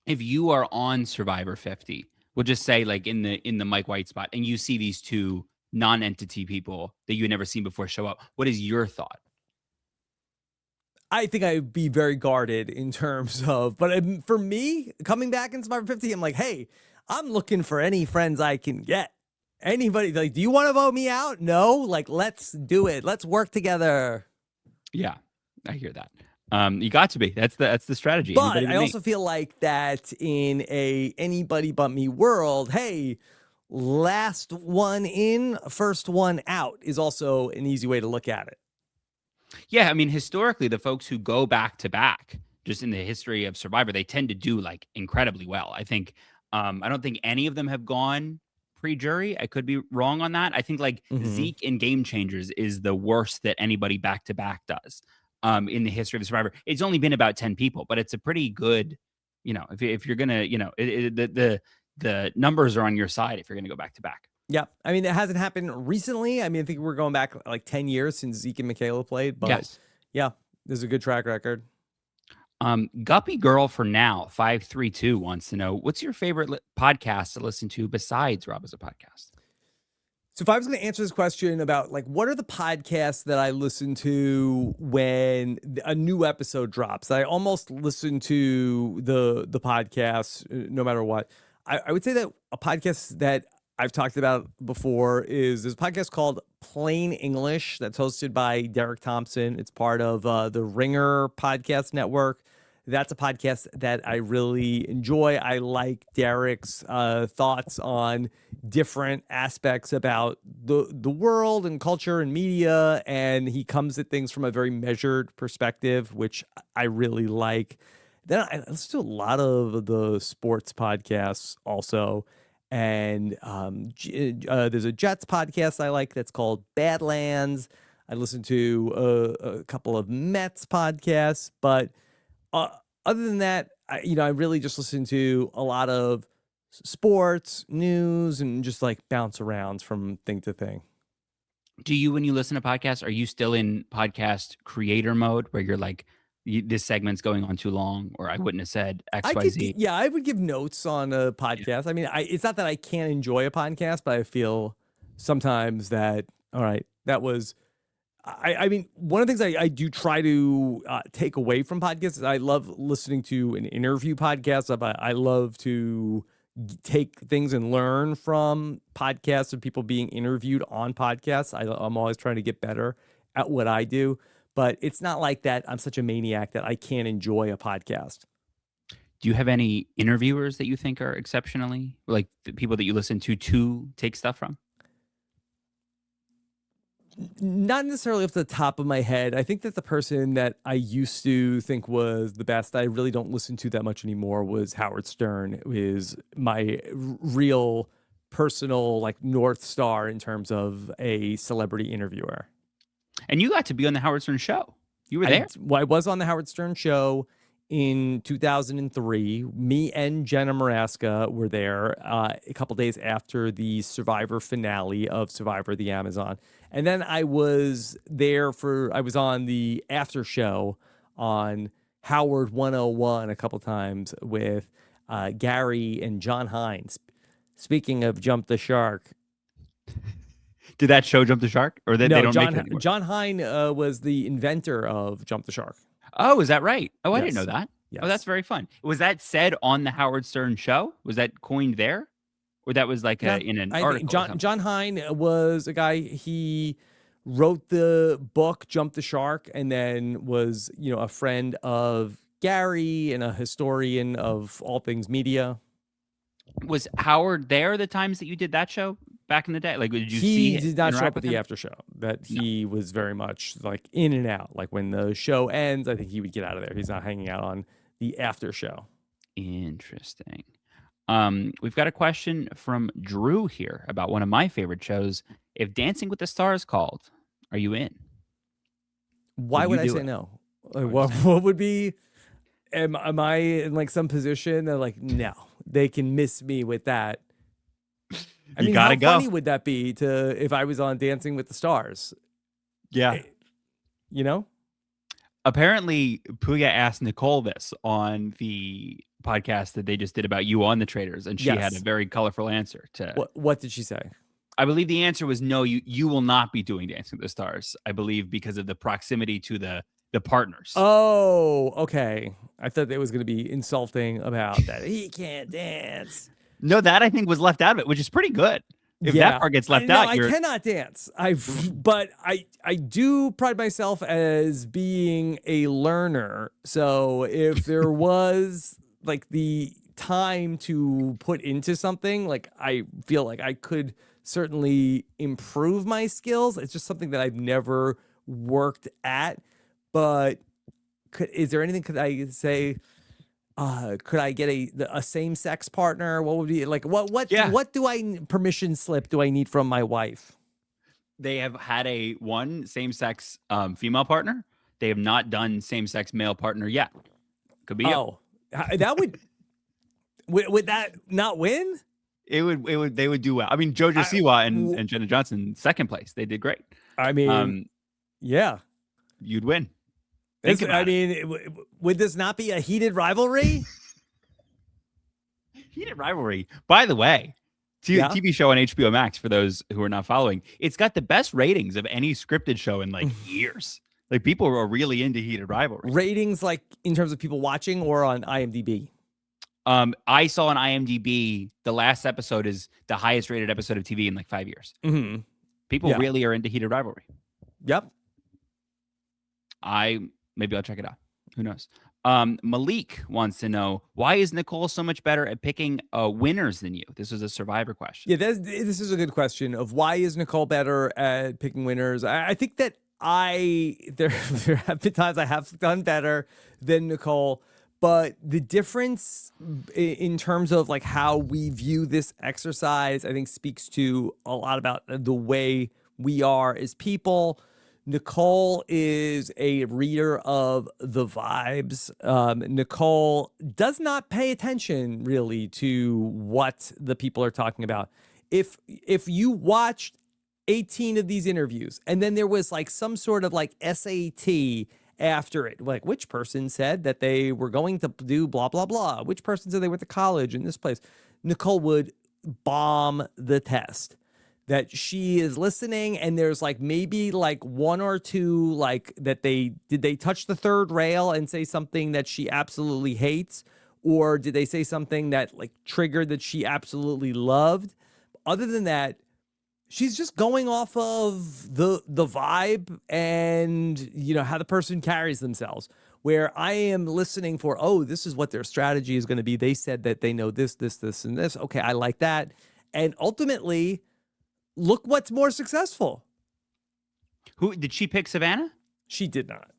If you are on Survivor 50, we'll just say like in the Mike White spot, and you see these two non-entity people that you had never seen before show up, what is your thought? I think I'd be very guarded in terms of, but for me, coming back in Survivor 50, I'm like, hey, I'm looking for any friends I can get. Anybody, like, do you want to vote me out? No, like, let's do it. Let's work together. Yeah, I hear that. You got to be. That's the strategy. But Anybody but I me. also feel like that in a anybody but me world, hey, last one in, first one out is also an easy way to look at it. Yeah, I mean, historically, the folks who go back to back, just in the history of Survivor, they tend to do like incredibly well. I think, I don't think any of them have gone pre-jury. I could be wrong on that. I think like Zeke in Game Changers is the worst that anybody back to back does in the history of Survivor. It's only been about 10 people, but it's a pretty good, if you're gonna, the numbers are on your side if you're gonna go back to back. Yeah. I mean, it hasn't happened recently. I mean, I think we're going back like 10 years since Zeke and Michaela played, but Yes. yeah, there's a good track record. Guppy Girl for Now 532 wants to know what's your favorite podcast to listen to besides Rob as a podcast? So if I was going to answer this question about like what are the podcasts that I listen to when a new episode drops, I almost listen to the podcast no matter what. I would say that a podcast that I've talked about before is this podcast called Plain English that's hosted by Derek Thompson. It's part of the Ringer podcast network. That's a podcast that I really enjoy. I like Derek's thoughts on different aspects about the world and culture and media, and he comes at things from a very measured perspective, which I really like. Then I listen to a lot of the sports podcasts also. And there's a Jets podcast I like that's called Badlands. I listen to a couple of Mets podcasts, but other than that, I really just listen to a lot of sports, news, and just like bounce around from thing to thing. Do you, when you listen to podcasts, are you still in podcast creator mode where you're like, this segment's going on too long, or I wouldn't have said X, Y, Z? I would give notes on a Yeah. podcast. I mean, it's not that I can't enjoy a podcast, but I feel sometimes that, all right, that was, I mean, one of the things I do try to take away from podcasts is I love listening to an interview podcast. I love to take things and learn from podcasts of people being interviewed on podcasts. I'm always trying to get better at what I do. But it's not like that I'm such a maniac that I can't enjoy a podcast. Do you have any interviewers that you think are exceptionally, like the people that you listen to take stuff from? Not necessarily off the top of my head. I think that the person that I used to think was the best, I really don't listen to that much anymore, was Howard Stern. Is my real personal like North Star in terms of a celebrity interviewer. And you got to be on the Howard Stern show. You were there. I was on the Howard Stern show in 2003. Me and Jenna Maraska were there a couple days after the Survivor finale of Survivor the Amazon. And then I was I was on the after show on Howard 101 a couple times with Gary and John Hines. Speaking of Jump the Shark. Did that show Jump the Shark? Or they don't make it anymore? John Hine was the inventor of Jump the Shark. Oh, is that right? Oh, I Yes. didn't know that. Yes. Oh, that's very fun. Was that said on the Howard Stern show? Was that coined there? Or that was like in an article? John Hine was a guy, he wrote the book Jump the Shark and then was, a friend of Gary and a historian of all things media. Was Howard there the times that you did that show back in the day? Like, did you see He did not show up interact at with the him? after show. That he was very much like in and out. Like when the show ends, I think he would get out of there. He's not hanging out on the after show. Interesting. We've got a question from Drew here about one of my favorite shows. If Dancing with the Stars called, are you in? Why would I say no? Like, what would be? Am I in like some position that like no, they can miss me with that? I mean, how funny would that be if I was on Dancing with the Stars? Yeah. Apparently, Puya asked Nicole this on the podcast that they just did about you on the Traders, and she had a very colorful answer to. What did she say? I believe the answer was no. You will not be doing Dancing with the Stars. I believe because of the proximity to the partners. Oh, okay. I thought it was going to be insulting about that. He can't dance. No, that I think was left out of it, which is pretty good. If that part gets left out, I cannot dance. But I do pride myself as being a learner. So if there was like the time to put into something, like I feel like I could certainly improve my skills. It's just something that I've never worked at. But is there anything could I say? Could I get a same sex partner? What would be like? What permission slip do I need from my wife? They have had one same sex female partner. They have not done same sex male partner yet. Could be. Oh, that would that not win? They would do well. I mean, Jojo Siwa and Jenna Johnson, second place. They did great. I mean, yeah, you'd win. Would this not be a heated rivalry? Heated rivalry. By the way, TV show on HBO Max, for those who are not following, it's got the best ratings of any scripted show in like years. Like people are really into heated rivalry. Ratings like in terms of people watching or on IMDb? I saw on IMDb the last episode is the highest rated episode of TV in like 5 years. Mm-hmm. People really are into heated rivalry. Yep. Maybe I'll check it out. Who knows? Malik wants to know, why is Nicole so much better at picking winners than you? This was a Survivor question. Yeah, this is a good question of why is Nicole better at picking winners? I think that there have been times I have done better than Nicole, but the difference in terms of like how we view this exercise, I think speaks to a lot about the way we are as people. Nicole is a reader of the vibes. Nicole does not pay attention really to what the people are talking about. If you watched 18 of these interviews and then there was like some sort of like SAT after it, like which person said that they were going to do blah, blah, blah, which person said they went to college in this place, Nicole would bomb the test. That she is listening and there's like maybe like one or two like that they touch the third rail and say something that she absolutely hates, or did they say something that like triggered that she absolutely loved? Other than that, she's just going off of the vibe and how the person carries themselves. Where I am listening for, this is what their strategy is going to be. They said that they know this, and this. Okay, I like that. And ultimately, look what's more successful. Who did she pick? Savannah? She did not.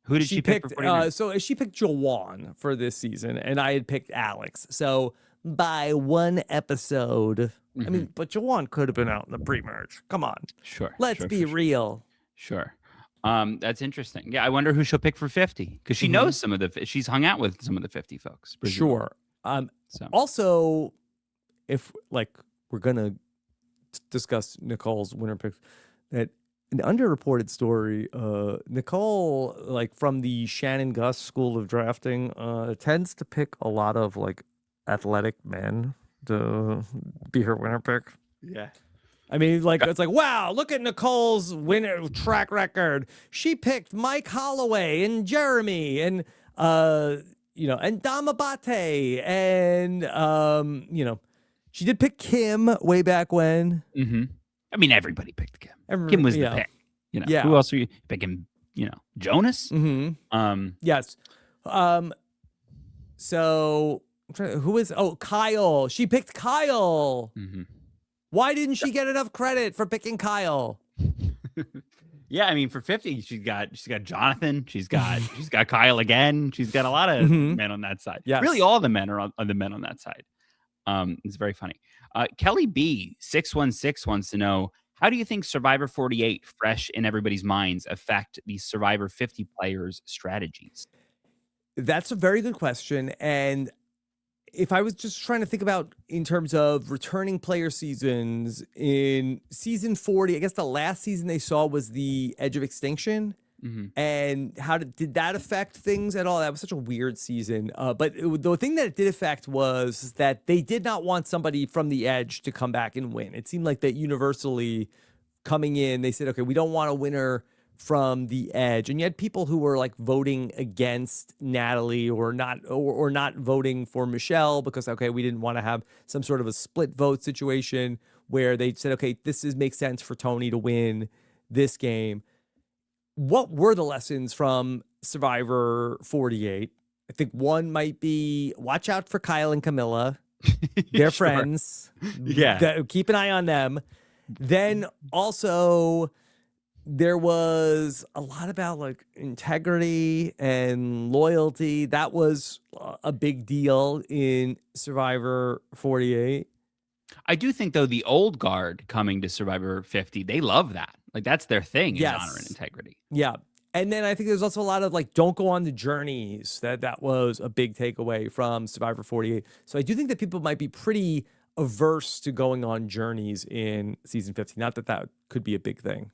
Who did she pick picked? for 49? So she picked Jawan for this season, and I had picked Alex. So by one episode, I mean, but Jawan could have been out in the pre-merge. Come on, Sure. let's be real. Sure. That's interesting. Yeah, I wonder who she'll pick for 50 because she knows some of she's hung out with some of the 50 folks. Presumably. Sure. So Also, if like we're gonna discuss Nicole's winner picks, that an underreported story, Nicole, like from the Shannon Gus School of Drafting, tends to pick a lot of like athletic men to be her winner pick. yeah. I mean, like it's like, wow, look at Nicole's winner track record. She picked Mike Holloway and Jeremy and and Damabate and she did pick Kim way back when. I mean, everybody picked Kim. Kim was the pick. Who else are you picking? Jonas. Yes. So who is? Oh, Kyle. She picked Kyle. Why didn't she get enough credit for picking Kyle? Yeah, I mean, for 50, she's got Jonathan. She's got Kyle again. She's got a lot of men on that side. Yes. Really, all the men are the men on that side. It's very funny. Kelly B 616 wants to know, how do you think Survivor 48, fresh in everybody's minds, affect the Survivor 50 players' strategies? That's a very good question. And if I was just trying to think about in terms of returning player seasons in season 40, I guess the last season they saw was the Edge of Extinction. And how did that affect things at all? That was such a weird season. But the thing that it did affect was that they did not want somebody from the Edge to come back and win. It seemed like that universally coming in, they said, okay, we don't want a winner from the Edge. And you had people who were like voting against Natalie or not voting for Michelle because, okay, we didn't want to have some sort of a split vote situation where they said, okay, makes sense for Tony to win this game. What were the lessons from Survivor 48? I think one might be watch out for Kyle and Camilla. They're friends. Yeah. Keep an eye on them. Then also there was a lot about like integrity and loyalty. That was a big deal in Survivor 48. I do think, though, the old guard coming to Survivor 50, they love that. Like, that's their thing, is honor and integrity. Yeah. And then I think there's also a lot of like, don't go on the journeys. That was a big takeaway from Survivor 48. So I do think that people might be pretty averse to going on journeys in season 50. Not that could be a big thing.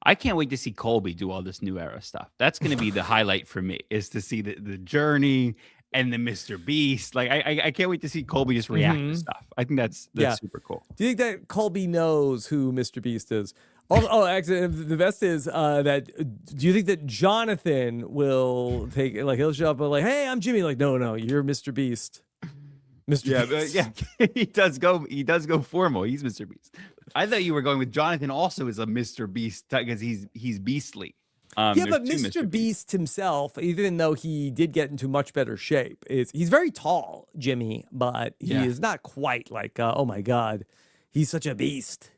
I can't wait to see Colby do all this new era stuff. That's going to be the highlight for me, is to see the journey and the Mr. Beast. Like, I can't wait to see Colby just react to stuff. I think that's super cool. Do you think that Colby knows who Mr. Beast is? Actually, the best is that. Do you think that Jonathan will take he'll show up and like, hey, I'm Jimmy. Like, no, you're Mr. Beast. Mr. Beast. Yeah, he does go formal. He's Mr. Beast. I thought you were going with Jonathan also as a Mr. Beast because he's beastly. But Mr. Beast himself, even though he did get into much better shape, he's very tall, Jimmy, but he is not quite like, oh my God, he's such a beast.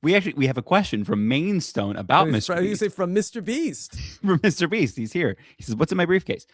We have a question from Mainstone about Mr. Beast. You say from Mr. Beast. From Mr. Beast. He's here. He says, what's in my briefcase?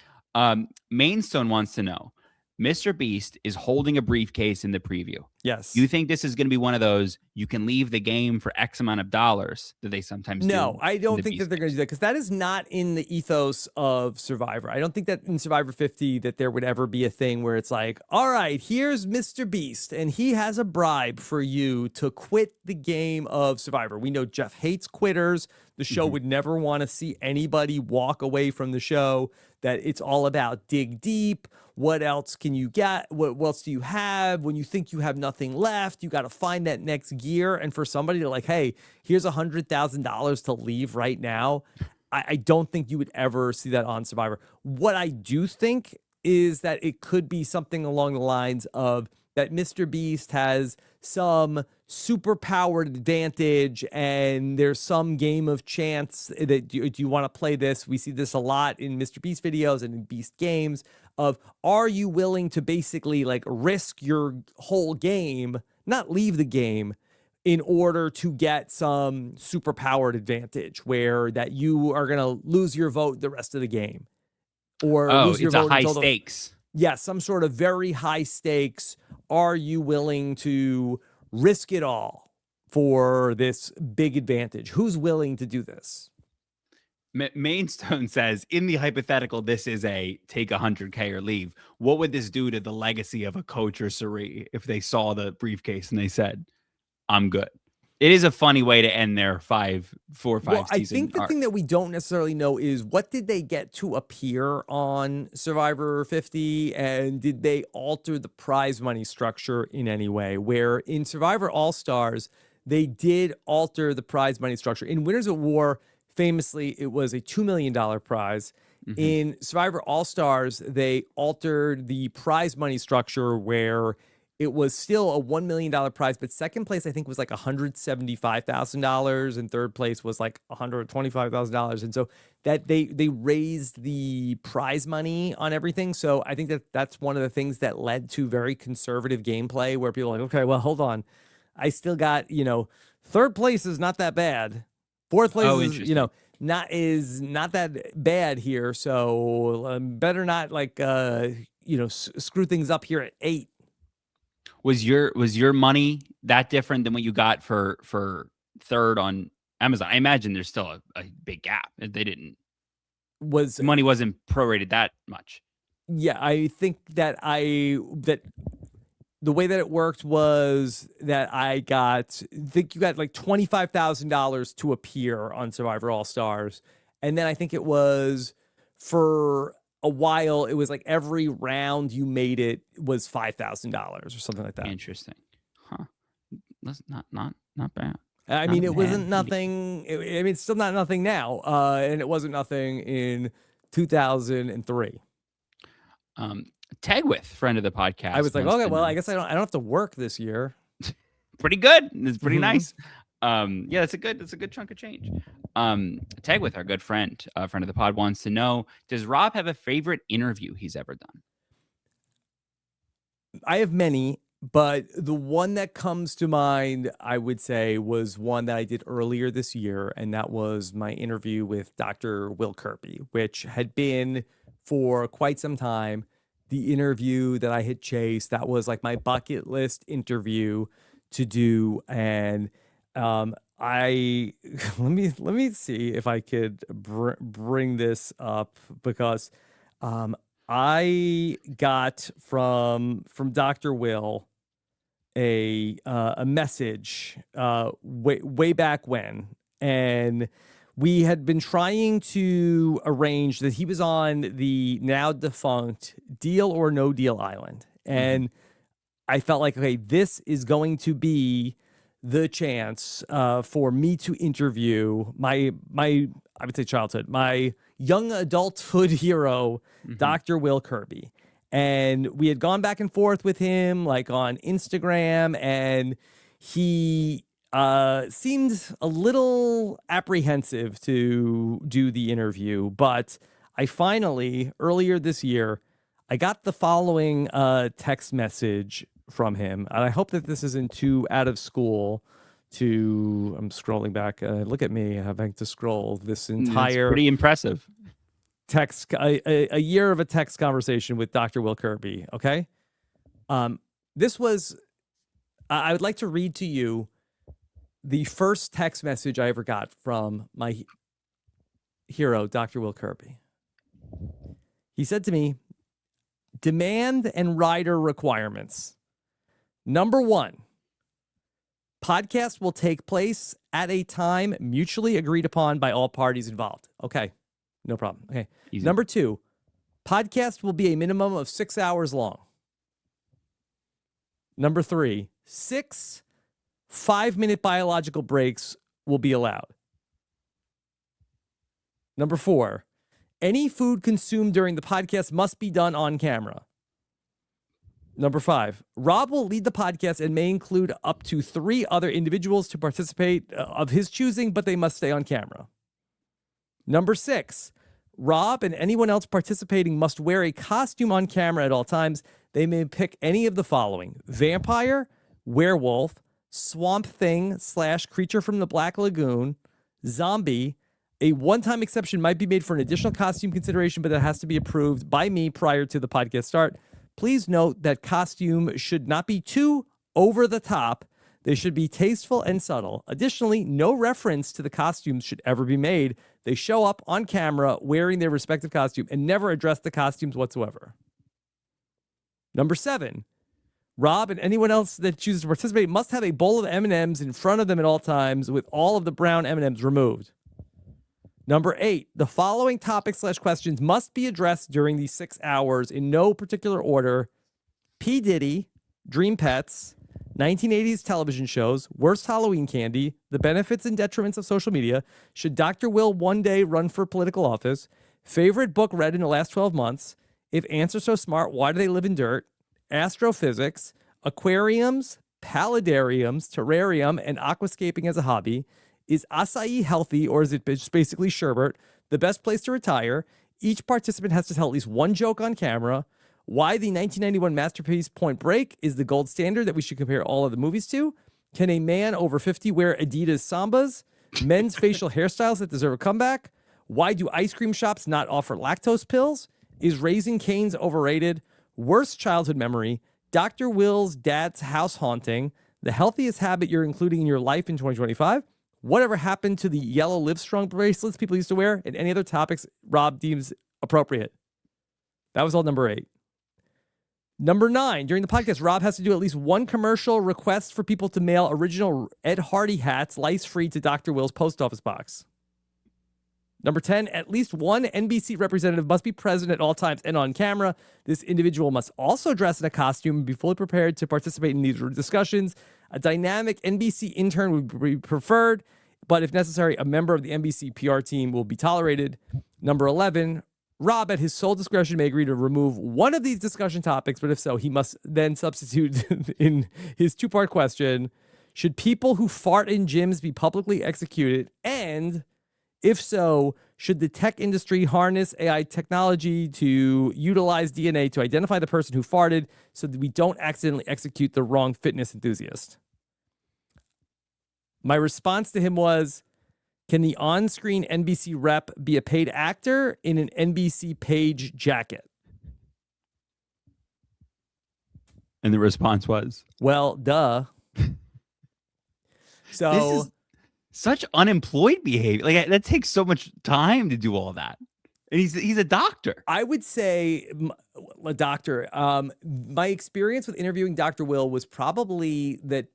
Mainstone wants to know, Mr. Beast is holding a briefcase in the preview. Yes. You think this is going to be one of those, you can leave the game for X amount of dollars that they sometimes do? No, I don't think that they're going to do that because that is not in the ethos of Survivor. I don't think that in Survivor 50 that there would ever be a thing where it's like, all right, here's Mr. Beast and he has a bribe for you to quit the game of Survivor. We know Jeff hates quitters. The show would never want to see anybody walk away from the show, that it's all about dig deep. What else can you get? What else do you have? When you think you have nothing left, you got to find that next gear. And for somebody to like, hey, here's $100,000 to leave right now. I don't think you would ever see that on Survivor. What I do think is that it could be something along the lines of that Mr. Beast has some superpowered advantage and there's some game of chance that do you want to play this? We see this a lot in Mr. Beast videos and in Beast games of, are you willing to basically like risk your whole game, not leave the game, in order to get some superpowered advantage where that you are going to lose your vote the rest of the game or lose your it's a vote high until stakes. some sort of very high stakes. Are you willing to risk it all for this big advantage? Who's willing to do this? Mainstone says, in the hypothetical, this is a take 100K or leave. What would this do to the legacy of a coach or Suri if they saw the briefcase and they said, I'm good? It is a funny way to end their 4 or 5 well, season I think the arc. thing that we don't necessarily know is what did they get to appear on Survivor 50, and did they alter the prize money structure in any way? Where in Survivor All-Stars, they did alter the prize money structure. In Winners at War, famously, it was a $2 million prize. Mhm. In Survivor All-Stars, they altered the prize money structure where it was still a $1 million prize, but second place, I think, was like $175,000, and third place was like $125,000. And so that they raised the prize money on everything. So I think that that's one of the things that led to very conservative gameplay where people are like, okay, well, hold on. I still got, third place is not that bad. Fourth place is, not that bad here. So better not screw things up here at 8. Was your money that different than what you got for third on Amazon? I imagine there's still a big gap. They didn't the money wasn't prorated that much. Yeah, I think that the way that it worked was that I think you got like $25,000 to appear on Survivor All Stars, and then I think it was for a while, it was like every round you made it was $5,000 or something like that. Interesting, huh? That's not bad. I mean, it wasn't nothing. I mean, it's still not nothing now, and it wasn't nothing in 2003. Tagwith, friend of the podcast. I was like, okay, well, I guess I don't have to work this year. Pretty good. It's pretty nice. Yeah, that's a good chunk of change. Tagwith, our good friend, friend of the pod, wants to know: does Rob have a favorite interview he's ever done? I have many, but the one that comes to mind, I would say, was one that I did earlier this year, and that was my interview with Dr. Will Kirby, which had been for quite some time the interview that I had chased. That was like my bucket list interview to do, and I let me see if I could bring this up because I got from Dr. Will a message way back when, and we had been trying to arrange that he was on the now defunct Deal or No Deal Island, and I felt like, okay, this is going to be the chance for me to interview my I would say childhood, my young adulthood hero, Dr. Will Kirby. And we had gone back and forth with him like on Instagram, and he seemed a little apprehensive to do the interview. But I finally, earlier this year, I got the following text message from him. And I hope that this isn't too out of school I'm scrolling back. Look at me having to scroll this entire... That's pretty impressive. Text, a year of a text conversation with Dr. Will Kirby, okay? This was... I would like to read to you the first text message I ever got from my hero, Dr. Will Kirby. He said to me, demand and rider requirements. Number 1, podcast will take place at a time mutually agreed upon by all parties involved. Okay, no problem. Okay. Easy. Number 2, podcast will be a minimum of 6 hours long. Number 3, 6 5-minute biological breaks will be allowed. Number 4, any food consumed during the podcast must be done on camera. Number 5, Rob will lead the podcast and may include up to 3 other individuals to participate of his choosing, but they must stay on camera. Number 6, Rob and anyone else participating must wear a costume on camera at all times. They may pick any of the following: vampire, werewolf, Swamp Thing / Creature from the Black Lagoon, Zombie. A one-time exception might be made for an additional costume consideration, but that has to be approved by me prior to the podcast start. Please note that costume should not be too over the top. They should be tasteful and subtle. Additionally, no reference to the costumes should ever be made. They show up on camera wearing their respective costume and never address the costumes whatsoever. Number 7. Rob and anyone else that chooses to participate must have a bowl of M&Ms in front of them at all times with all of the brown M&Ms removed. Number 8, the following topics / questions must be addressed during these 6 hours in no particular order. P. Diddy, Dream Pets, 1980s television shows, worst Halloween candy, the benefits and detriments of social media, should Dr. Will one day run for political office, favorite book read in the last 12 months, if ants are so smart, why do they live in dirt, astrophysics, aquariums, paludariums, terrarium, and aquascaping as a hobby, is acai healthy or is it just basically sherbet, the best place to retire, each participant has to tell at least one joke on camera, why the 1991 masterpiece Point Break is the gold standard that we should compare all of the movies to, can a man over 50 wear Adidas Sambas, men's facial hairstyles that deserve a comeback, why do ice cream shops not offer lactose pills, is Raising Cane's overrated, worst childhood memory, Dr. Will's dad's house haunting, the healthiest habit you're including in your life in 2025, whatever happened to the yellow Livestrong bracelets people used to wear, and any other topics Rob deems appropriate. That was all number 8. Number 9, during the podcast, Rob has to do at least one commercial request for people to mail original Ed Hardy hats, lice-free, to Dr. Will's post office box. Number 10, at least one NBC representative must be present at all times and on camera. This individual must also dress in a costume and be fully prepared to participate in these discussions. A dynamic NBC intern would be preferred, but if necessary, a member of the NBC PR team will be tolerated. Number 11, Rob, at his sole discretion, may agree to remove one of these discussion topics, but if so, he must then substitute in his 2-part question, should people who fart in gyms be publicly executed? And if so, should the tech industry harness AI technology to utilize DNA to identify the person who farted so that we don't accidentally execute the wrong fitness enthusiast? My response to him was, can the on-screen NBC rep be a paid actor in an NBC page jacket? And the response was, well, duh. So this is such unemployed behavior. Like, that takes so much time to do all that. And he's a doctor. I would say a doctor. My experience with interviewing Dr. Will was probably that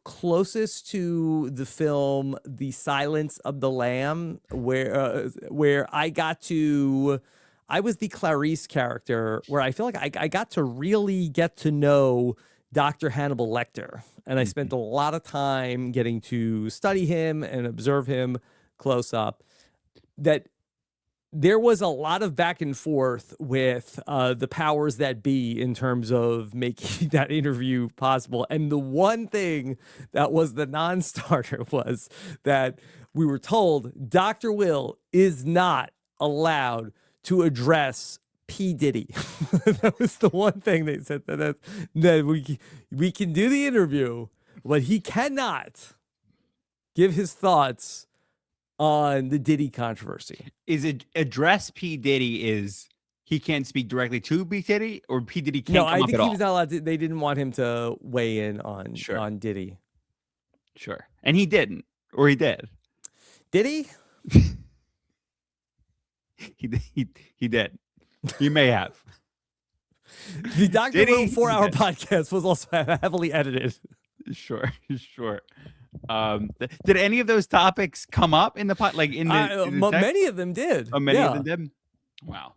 closest to the film The Silence of the Lamb, where I was the Clarice character, where I feel like I got to really get to know Dr. Hannibal Lecter. And I spent a lot of time getting to study him and observe him close up. That there was a lot of back and forth with the powers that be in terms of making that interview possible. And the one thing that was the non-starter was that we were told Dr. Will is not allowed to address P. Diddy. That was the one thing they said, that we can do the interview, but he cannot give his thoughts on the Diddy controversy. Is it address P. Diddy is he can't speak directly to P. Diddy, or P. Diddy can't No, come I up think at he all? was not allowed to. They didn't want him to weigh in on Diddy. Sure. And he didn't, or he did. Did he? He did. He may have. The Dr. Will 4-hour podcast was also heavily edited. Sure. Did any of those topics come up in the pod? Like in the many of them did. Many of them did. Wow.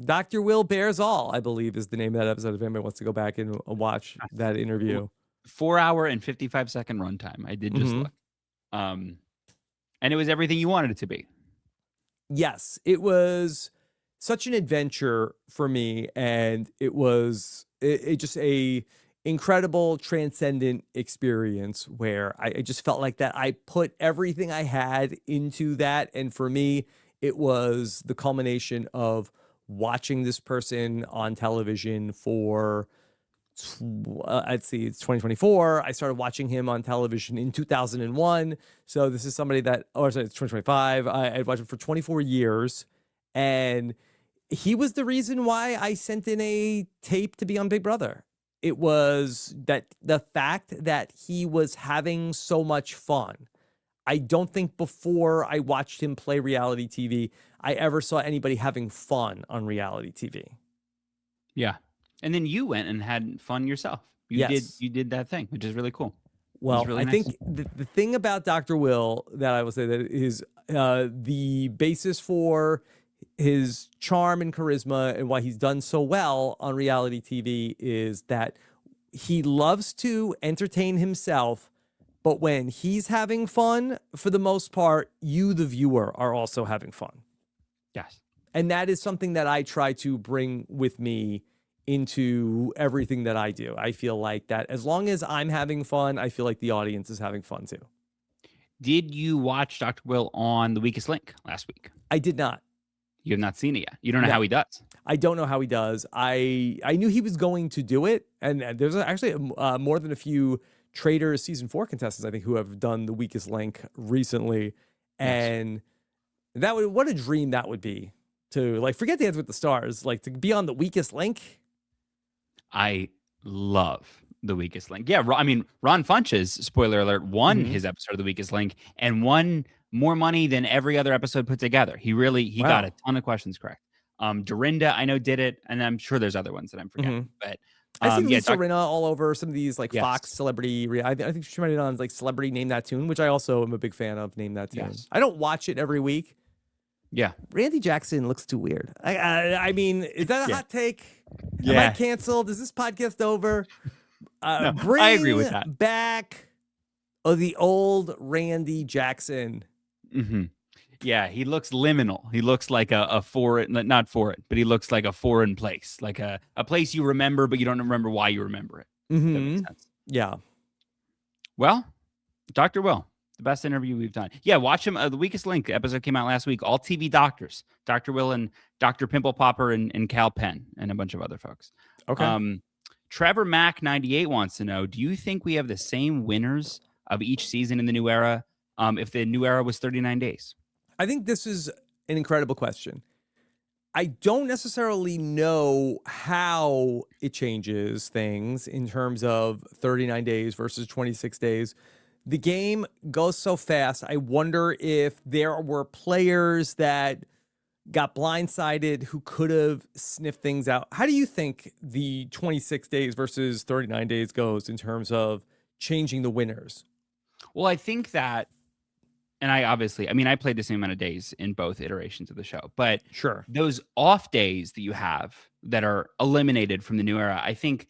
Dr. Will bears all, I believe, is the name of that episode. If anybody wants to go back and watch that interview. 4-hour and 55-second runtime. I did just look. And it was everything you wanted it to be. Yes, it was such an adventure for me, and it was just a incredible, transcendent experience where I just felt like that I put everything I had into that, and for me, it was the culmination of watching this person on television for I'd see it's 2024. I started watching him on television in 2001. So this is somebody that, oh, sorry, it's 2025. I'd watched him for 24 years. And he was the reason why I sent in a tape to be on Big Brother. It was that the fact that he was having so much fun. I don't think before I watched him play reality TV, I ever saw anybody having fun on reality TV. Yeah. And then you went and had fun yourself. You did that thing, which is really cool. Well, really I nice. think the thing about Dr. Will that I will say that is the basis for his charm and charisma and why he's done so well on reality TV is that he loves to entertain himself, but when he's having fun, for the most part, you, the viewer, are also having fun. Yes. And that is something that I try to bring with me into everything that I do. I feel like that as long as I'm having fun, I feel like the audience is having fun too. Did you watch Dr. Will on The Weakest Link last week? I did not. You have not seen it yet. You don't know how he does. I don't know how he does. I knew he was going to do it. And there's actually more than a few Traders season 4 contestants, I think, who have done The Weakest Link recently. And that would, what a dream that would be to like, forget Dance with the Stars, like to be on The Weakest Link. I love The Weakest Link. Yeah, I mean, Ron Funches, spoiler alert, won his episode of The Weakest Link and won more money than every other episode put together. He got a ton of questions correct. Dorinda, I know, did it, and I'm sure there's other ones that I'm forgetting. But I see Lisa Rinna all over some of these like Fox celebrity. I think she might have done like Celebrity Name That Tune, which I also am a big fan of. Name That Tune. I don't watch it every week. Yeah, Randy Jackson looks too weird. I mean, is that a hot take? Yeah. Am I canceled? Is this podcast over? No, bring I agree with that. Back the old Randy Jackson. Yeah, he looks liminal. He looks like a foreign, not foreign, but he looks like a foreign place, like a place you remember, but you don't remember why you remember it. That makes sense. Yeah. Well, Dr. Will, the best interview we've done. Yeah, watch him. The Weakest Link episode came out last week. All TV doctors, Dr. Will and Dr. Pimple Popper and Cal Penn and a bunch of other folks. Okay. Trevor Mack 98 wants to know, do you think we have the same winners of each season in the new era if the new era was 39 days? I think this is an incredible question. I don't necessarily know how it changes things in terms of 39 days versus 26 days. The game goes so fast. I wonder if there were players that got blindsided who could have sniffed things out. How do you think the 26 days versus 39 days goes in terms of changing the winners? Well, I think that, and I played the same amount of days in both iterations of the show, but those off days that you have that are eliminated from the new era, I think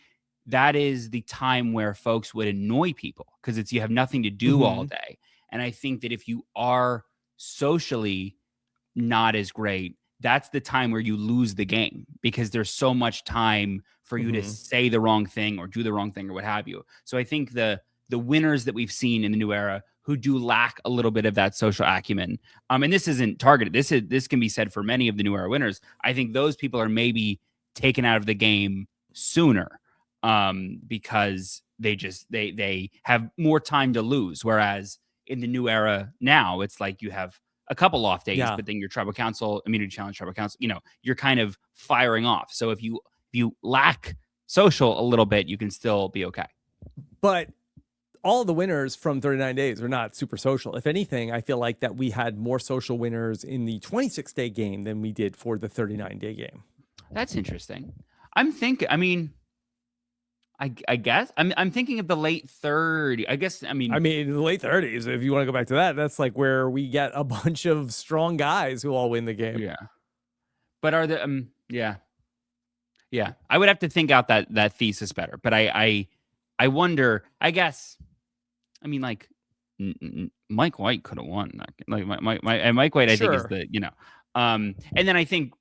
that is the time where folks would annoy people because you have nothing to do all day. And I think that if you are socially not as great, that's the time where you lose the game because there's so much time for you to say the wrong thing or do the wrong thing or what have you. So I think the winners that we've seen in the new era who do lack a little bit of that social acumen, and this isn't targeted. This can be said for many of the new era winners. I think those people are maybe taken out of the game sooner because they have more time to lose. Whereas in the new era now, it's like you have a couple off days, but then your tribal council, immunity challenge, tribal council, you're kind of firing off. So if you lack social a little bit, you can still be okay. But all of the winners from 39 days are not super social. If anything, I feel like that we had more social winners in the 26-day game than we did for the 39-day game. That's interesting. I guess I'm thinking of the late 30s. I mean the late 30s. If you want to go back to that, that's like where we get a bunch of strong guys who all win the game. Yeah, but are the yeah? I would have to think out that thesis better. But I wonder. I guess. I mean, like Mike White could have won. Like Mike White, I think is the and then I think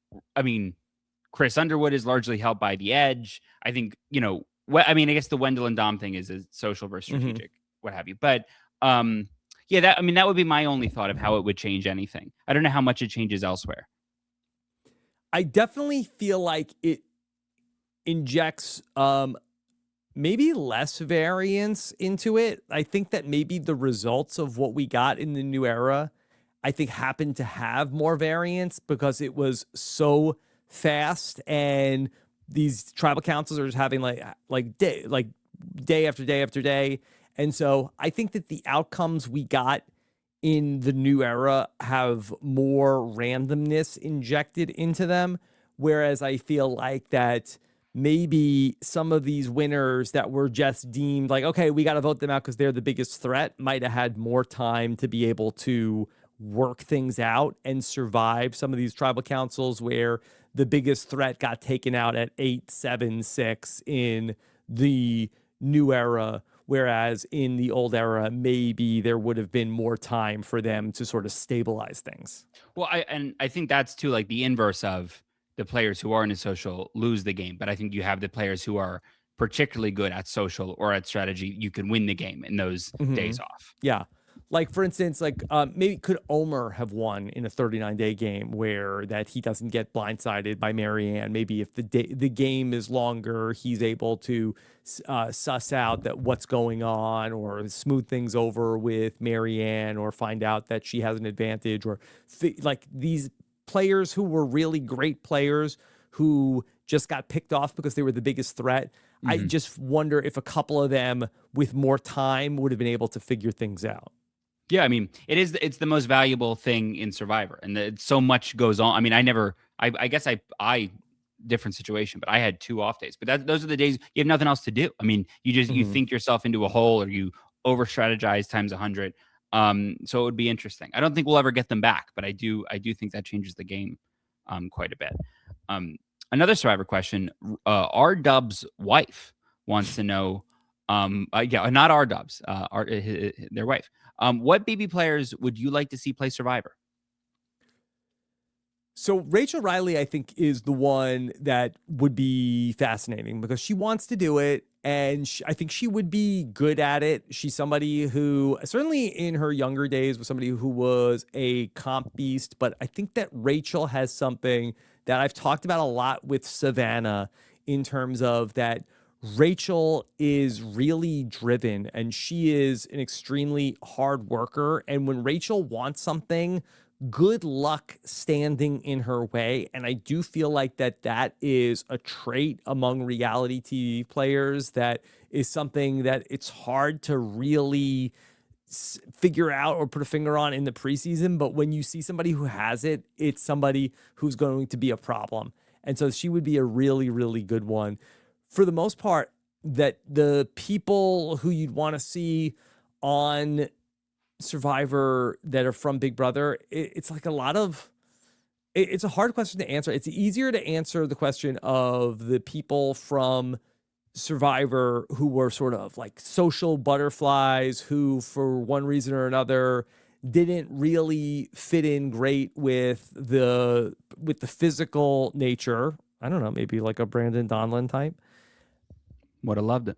Chris Underwood is largely helped by the Edge. I think I guess the Wendell and Dom thing is a social versus strategic, what have you. But that would be my only thought of how it would change anything. I don't know how much it changes elsewhere. I definitely feel like it injects maybe less variance into it. I think that maybe the results of what we got in the new era, I think, happened to have more variance because it was so fast, and these tribal councils are just having day after day after day. And so I think that the outcomes we got in the new era have more randomness injected into them. Whereas I feel like that maybe some of these winners that were just deemed like, okay, we got to vote them out because they're the biggest threat, might have had more time to be able to work things out and survive some of these tribal councils where the biggest threat got taken out at 8, 7, 6 in the new era. Whereas in the old era, maybe there would have been more time for them to sort of stabilize things. Well, I think that's too like the inverse of the players who are in a social lose the game, but I think you have the players who are particularly good at social or at strategy. You can win the game in those days off. Yeah. Like, for instance, like maybe could Omer have won in a 39-day game where that he doesn't get blindsided by Marianne? Maybe if the game is longer, he's able to suss out that what's going on or smooth things over with Marianne or find out that she has an advantage or like these players who were really great players who just got picked off because they were the biggest threat. I just wonder if a couple of them with more time would have been able to figure things out. Yeah, I mean, it's the most valuable thing in Survivor, and so much goes on. I mean, I guess I different situation, but I had 2 off days. But those are the days you have nothing else to do. I mean, you think yourself into a hole or you over strategize times 100. So it would be interesting. I don't think we'll ever get them back, but I do think that changes the game quite a bit. Another Survivor question: R Dub's wife wants to know. Not R Dub's, their wife. What baby players would you like to see play Survivor? So Rachel Riley, I think, is the one that would be fascinating because she wants to do it, and I think she would be good at it. She's somebody who, certainly in her younger days, was somebody who was a comp beast, but I think that Rachel has something that I've talked about a lot with Savannah in terms of that Rachel is really driven and she is an extremely hard worker. And when Rachel wants something, good luck standing in her way. And I do feel like that is a trait among reality TV players that is something that it's hard to really figure out or put a finger on in the preseason. But when you see somebody who has it, it's somebody who's going to be a problem. And so she would be a really, really good one. For the most part, that the people who you'd want to see on Survivor that are from Big Brother, it's like it's a hard question to answer. It's easier to answer the question of the people from Survivor who were sort of like social butterflies who, for one reason or another, didn't really fit in great with the physical nature. I don't know, maybe like a Brandon Donlin type. Would have loved it.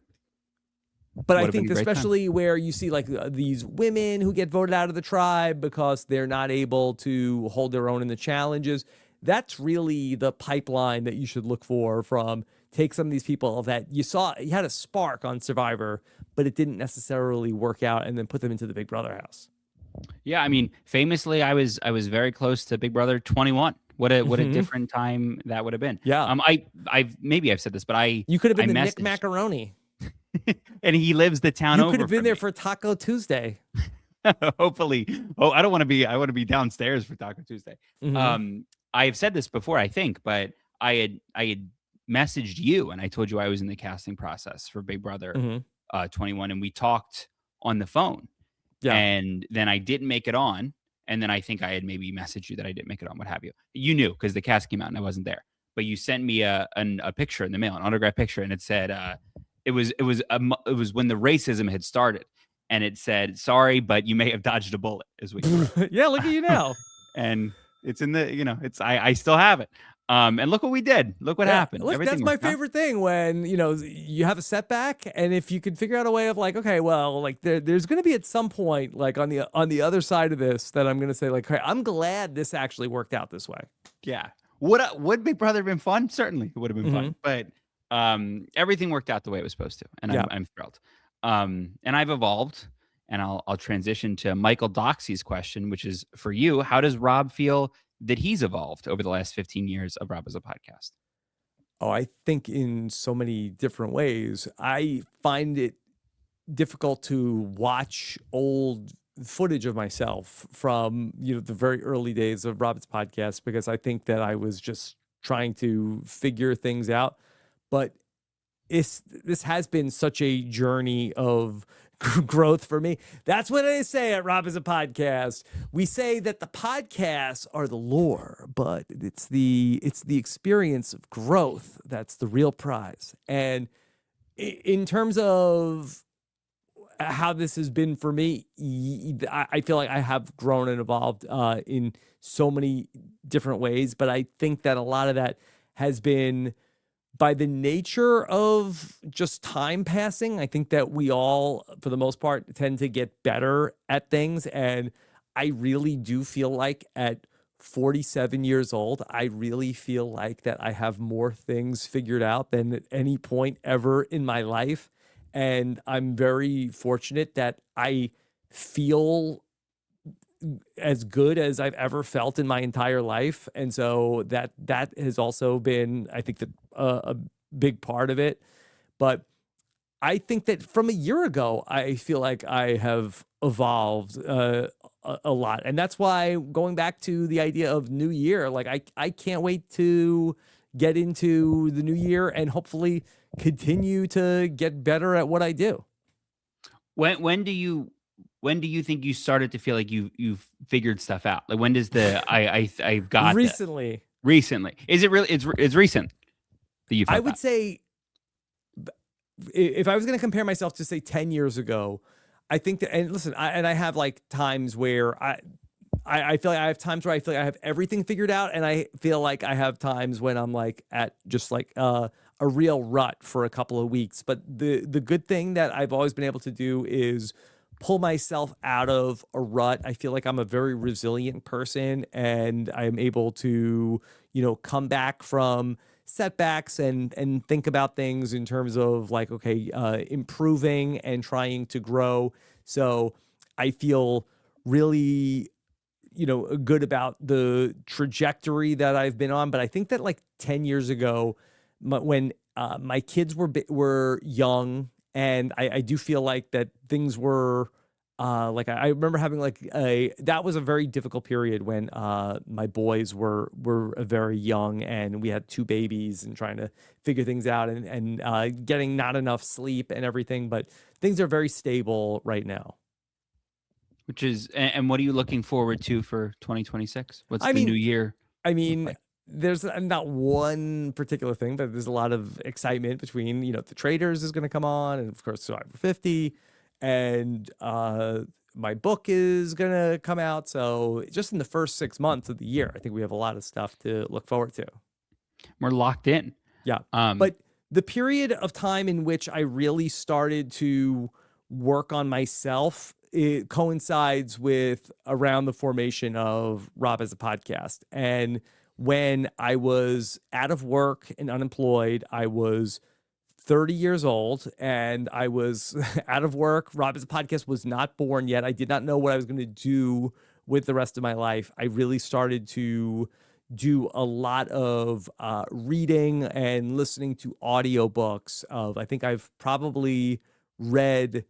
But I think especially where you see like these women who get voted out of the tribe because they're not able to hold their own in the challenges, that's really the pipeline that you should look for from take some of these people that you had a spark on Survivor, but it didn't necessarily work out, and then put them into the Big Brother house. Yeah, I mean, famously, I was very close to Big Brother 21. What a different time that would have been. Yeah. I've said this, but you could have been the Nick Macaroni. And he lives the town over. You could have been there for Taco Tuesday. Hopefully. Oh, I want to be downstairs for Taco Tuesday. I have said this before, I think, but I had messaged you and I told you I was in the casting process for Big Brother 21, and we talked on the phone. Yeah. And then I didn't make it on. And then I think I had maybe messaged you that I didn't make it on, what have you. You knew because the cast came out and I wasn't there. But you sent me a picture in the mail, an autographed picture, and it said it was when the racism had started, and it said, "Sorry, but you may have dodged a bullet." As we yeah, look at you now, and it's in the I still have it. And look what we did. Look what happened. Look, that's my favorite thing when, you have a setback, and if you can figure out a way of like, okay, well, like there's going to be at some point, like on the other side of this, that I'm going to say like, hey, I'm glad this actually worked out this way. Yeah. Would Big Brother have been fun? Certainly, it would have been fun. But Everything worked out the way it was supposed to, and Yeah. I'm thrilled. And I've evolved, and I'll transition to Michael Doxey's question, which is for you. How does Rob feel that he's evolved over the last 15 years of Rob as a podcast? Oh, I think in so many different ways. I find it difficult to watch old footage of myself from, the very early days of Rob's podcast, because I think that I was just trying to figure things out. But this has been such a journey of growth for me. That's what I say at Rob is a Podcast. We say that the podcasts are the lore, but it's the experience of growth that's the real prize. And in terms of how this has been for me, I feel like I have grown and evolved in so many different ways, but I think that a lot of that has been by the nature of just time passing. I think that we all, for the most part, tend to get better at things. And I really do feel like at 47 years old, I really feel like that I have more things figured out than at any point ever in my life. And I'm very fortunate that I feel as good as I've ever felt in my entire life. And so that has also been, I think, that a big part of it. But I think that from a year ago, I feel like I have evolved a lot. And that's why, going back to the idea of new year, like I can't wait to get into the new year and hopefully continue to get better at what I do. When do you think you started to feel like you've figured stuff out? Like, when does I've got this Recently, recently? Is it really? It's recent that you've I had would that. say, if I was going to compare myself to, say, 10 years ago, I think that, and listen, I have like times where I feel like I have times where I feel like I have everything figured out, and I feel like I have times when I'm like at just like a real rut for a couple of weeks. But the good thing that I've always been able to do is pull myself out of a rut. I feel like I'm a very resilient person, and I'm able to, come back from setbacks and think about things in terms of like, okay, improving and trying to grow. So I feel really, good about the trajectory that I've been on. But I think that like 10 years ago, when my kids were young, and I do feel like that things were like, I remember having like that was a very difficult period when my boys were very young, and we had two babies and trying to figure things out, and getting not enough sleep and everything. But things are very stable right now. Which is, and what are you looking forward to for 2026? What's I the new mean, year I look mean, like? there's not one particular thing, but there's a lot of excitement between, the Traders is going to come on, and of course Survivor 50, and my book is going to come out. So just in the first 6 months of the year, I think we have a lot of stuff to look forward to. We're locked in. Yeah. Um, But the period of time in which I really started to work on myself, it coincides with around the formation of Rob as a Podcast. And when I was out of work and unemployed, I was 30 years old, and I was out of work. Rob as a Podcast was not born yet. I did not know what I was going to do with the rest of my life. I really started to do a lot of reading and listening to audiobooks of, I think I've probably read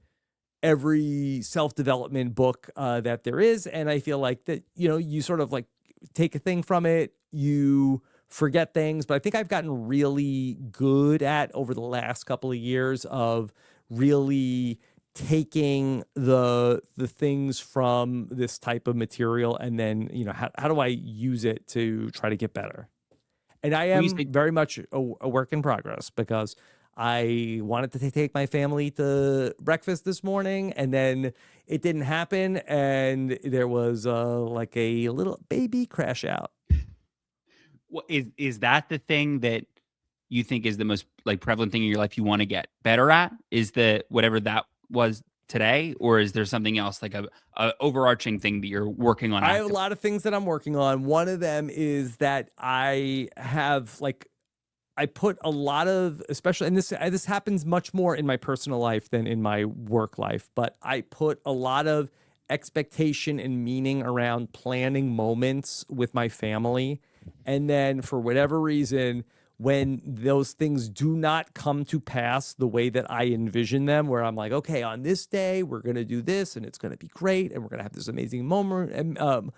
every self-development book that there is. And I feel like that, you sort of like take a thing from it, you forget things. But I think I've gotten really good at, over the last couple of years, of really taking the things from this type of material, and then, how do I use it to try to get better? And I when you am say very much a work in progress, because I wanted to take my family to breakfast this morning, and then it didn't happen, and there was like a little baby crash out. is that the thing that you think is the most like prevalent thing in your life you want to get better at? Is the whatever that was today, or is there something else, like a overarching thing that you're working on I have a actively? lot of things that I'm working on. One of them is that I have like I put a lot of, especially, and this happens much more in my personal life than in my work life, but I put a lot of expectation and meaning around planning moments with my family. And then for whatever reason, when those things do not come to pass the way that I envision them, where I'm like, okay, on this day, we're going to do this and it's going to be great. And we're going to have this amazing moment and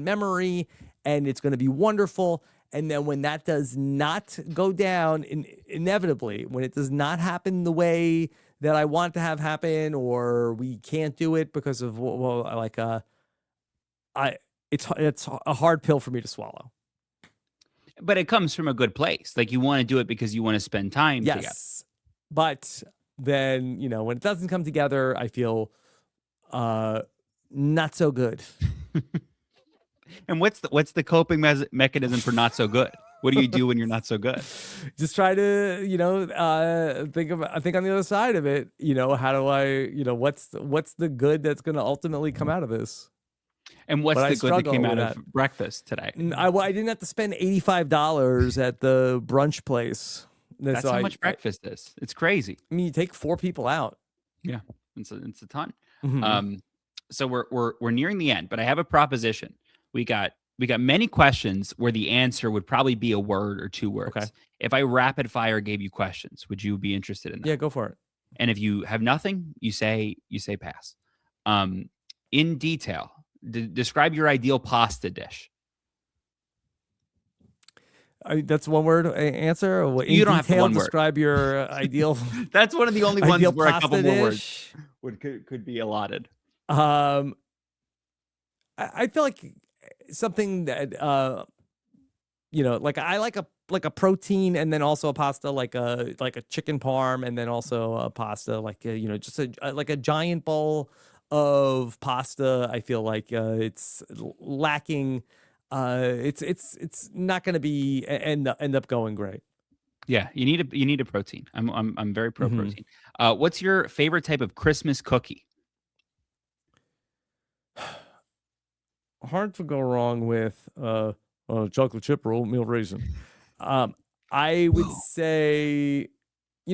memory, and it's going to be wonderful. And then when that does not go down, inevitably, when it does not happen the way that I want to have happen, or we can't do it because of, it's a hard pill for me to swallow. But it comes from a good place. Like, you want to do it because you want to spend time together. Yes. But then, when it doesn't come together, I feel not so good. And what's the coping mechanism for not so good? What do you do when you're not so good? Just try to, think on the other side of it. How do I, what's the good that's going to ultimately come out of this? And what's the good that came out of breakfast today? I didn't have to spend $85 at the brunch place. That's how much breakfast is. It's crazy. I mean, you take 4 people out. Yeah, it's a ton. Mm-hmm. So we're nearing the end, but I have a proposition. We got many questions where the answer would probably be a word or 2 words. Okay. If I rapid fire gave you questions, would you be interested in that? Yeah, go for it. And if you have nothing, you say pass. In detail, describe your ideal pasta dish. That's one word answer. Or you don't have to one describe word. Your ideal. That's one of the only ones where a couple dish. more words could be allotted. I feel like something that like I like a protein, and then also a pasta like a chicken parm, and then also a pasta just a giant bowl of pasta. I feel like it's lacking. It's not going to be end up going great. Yeah, you need a protein. I'm very pro protein. What's your favorite type of Christmas cookie? Hard to go wrong with chocolate chip or oatmeal raisin. I would say,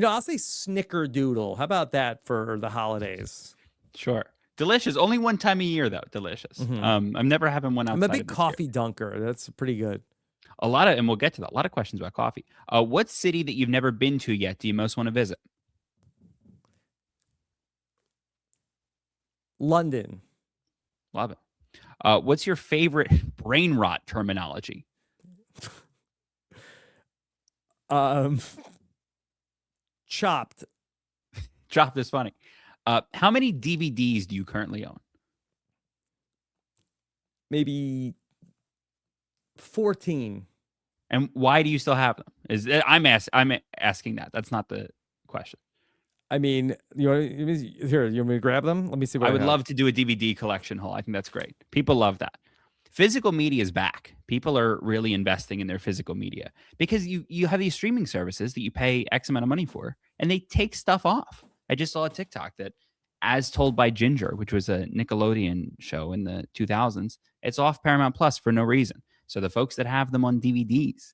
I'll say snickerdoodle. How about that for the holidays? Sure. Delicious. Only one time a year, though. Delicious. Mm-hmm. I'm never having one outside. I'm a big coffee dunker. That's pretty good. And we'll get to that. A lot of questions about coffee. What city that you've never been to yet do you most want to visit? London. Love it. What's your favorite brain rot terminology? Chopped. Chopped is funny. How many DVDs do you currently own? Maybe 14. And why do you still have them? I'm asking that. That's not the question. I mean, you want me to grab them? Let me see what I would love to do a DVD collection haul. I think that's great. People love that. Physical media is back. People are really investing in their physical media because you have these streaming services that you pay X amount of money for, and they take stuff off. I just saw a TikTok that, As Told by Ginger, which was a Nickelodeon show in the 2000s, it's off Paramount Plus for no reason. So the folks that have them on DVDs,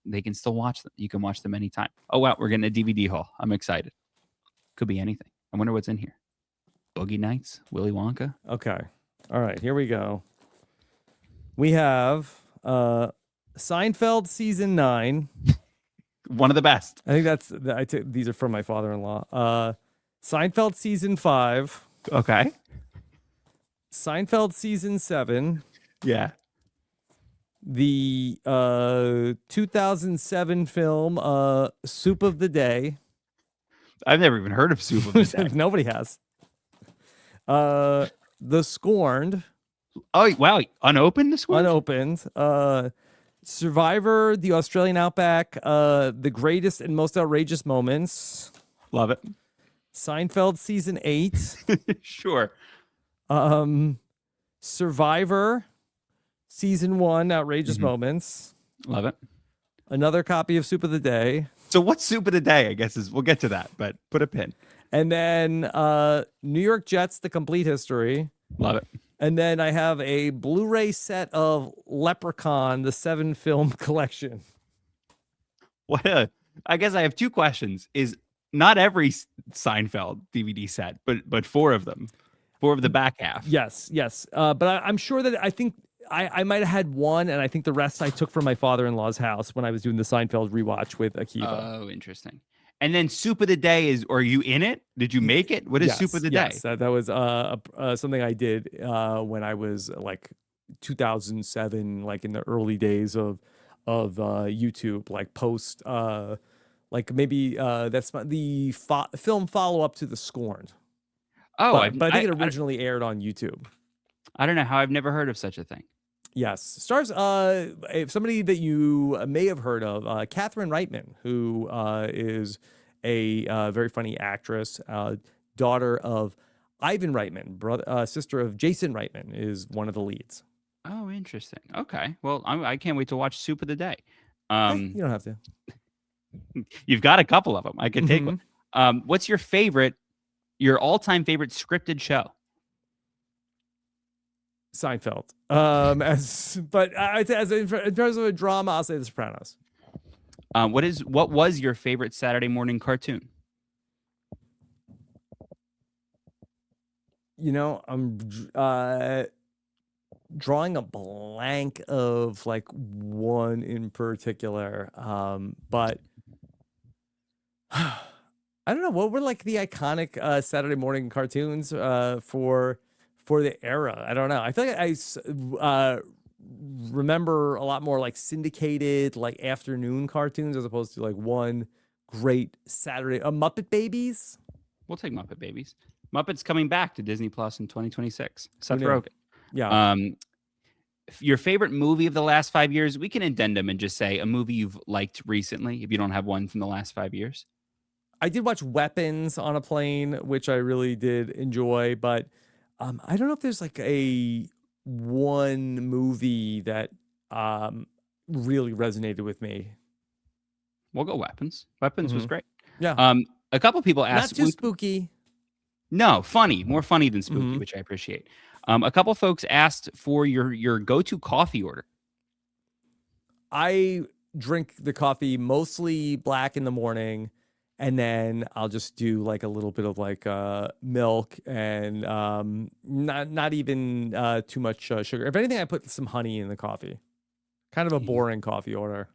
they can still watch them. You can watch them anytime. Oh, wow, we're getting a DVD haul. I'm excited. Could be anything. I wonder what's in here. Boogie Nights, Willy Wonka. Okay. All right, here we go. We have Seinfeld season 9. One of the best. I think these are from my father-in-law. Seinfeld season 5. Okay. Seinfeld season 7. Yeah. The 2007 film Soup of the Day. I've never even heard of Soup of the Day. Nobody has. The Scorned. Oh, wow. Unopened, The Scorned? Unopened. Survivor, The Australian Outback, The Greatest and Most Outrageous Moments. Love it. Seinfeld season 8. Sure. Survivor season 1, Outrageous Moments. Love it. Another copy of Soup of the Day. So what's Soup of the Day? I guess we'll get to that, but put a pin. And then New York Jets, The Complete History. Love it. And then I have a Blu-ray set of Leprechaun, the 7-film collection. I guess I have two questions. Is not every Seinfeld DVD set, but four of them, four of the back half. Yes. But I'm sure that I think I might have had one, and I think the rest I took from my father-in-law's house when I was doing the Seinfeld rewatch with Akiva. Oh, interesting. And then soup of the day is, are you in it? Did you make it? What is soup of the day? Yes, that was something I did when I was like 2007, like in the early days of YouTube, like post like maybe that's the film follow up to The Scorned. Oh, but I think it originally aired on YouTube. I don't know how. I've never heard of such a thing. Yes, stars somebody that you may have heard of, Catherine Reitman, who is a very funny actress, daughter of Ivan Reitman, brother, sister of Jason Reitman, is one of the leads. Oh, interesting. Okay, well, I can't wait to watch Soup of the Day. Hey, you don't have to. You've got a couple of them. I could take one. What's your all-time favorite scripted show? Seinfeld. But I'd say in terms of a drama, I'll say The Sopranos. What was your favorite Saturday morning cartoon? You know, I'm drawing a blank of like one in particular, but I don't know, what were like the iconic Saturday morning cartoons for the era. I don't know. I feel like I remember a lot more like syndicated, like afternoon cartoons as opposed to like one great Saturday. Muppet Babies. We'll take Muppet Babies. Muppets coming back to Disney Plus in 2026. Seth Rogen. Yeah. Your favorite movie of the last 5 years? We can addendum and just say a movie you've liked recently if you don't have one from the last 5 years. I did watch Weapons on a Plane, which I really did enjoy, but I don't know if there's like a one movie that really resonated with me. We'll go Weapons. Weapons was great. Yeah. A couple people asked. Not too spooky. No, funny. More funny than spooky, which I appreciate. A couple folks asked for your go-to coffee order. I drink the coffee mostly black in the morning, and then I'll just do like a little bit of like milk and not even too much sugar. If anything, I put some honey in the coffee. Kind of a boring coffee order.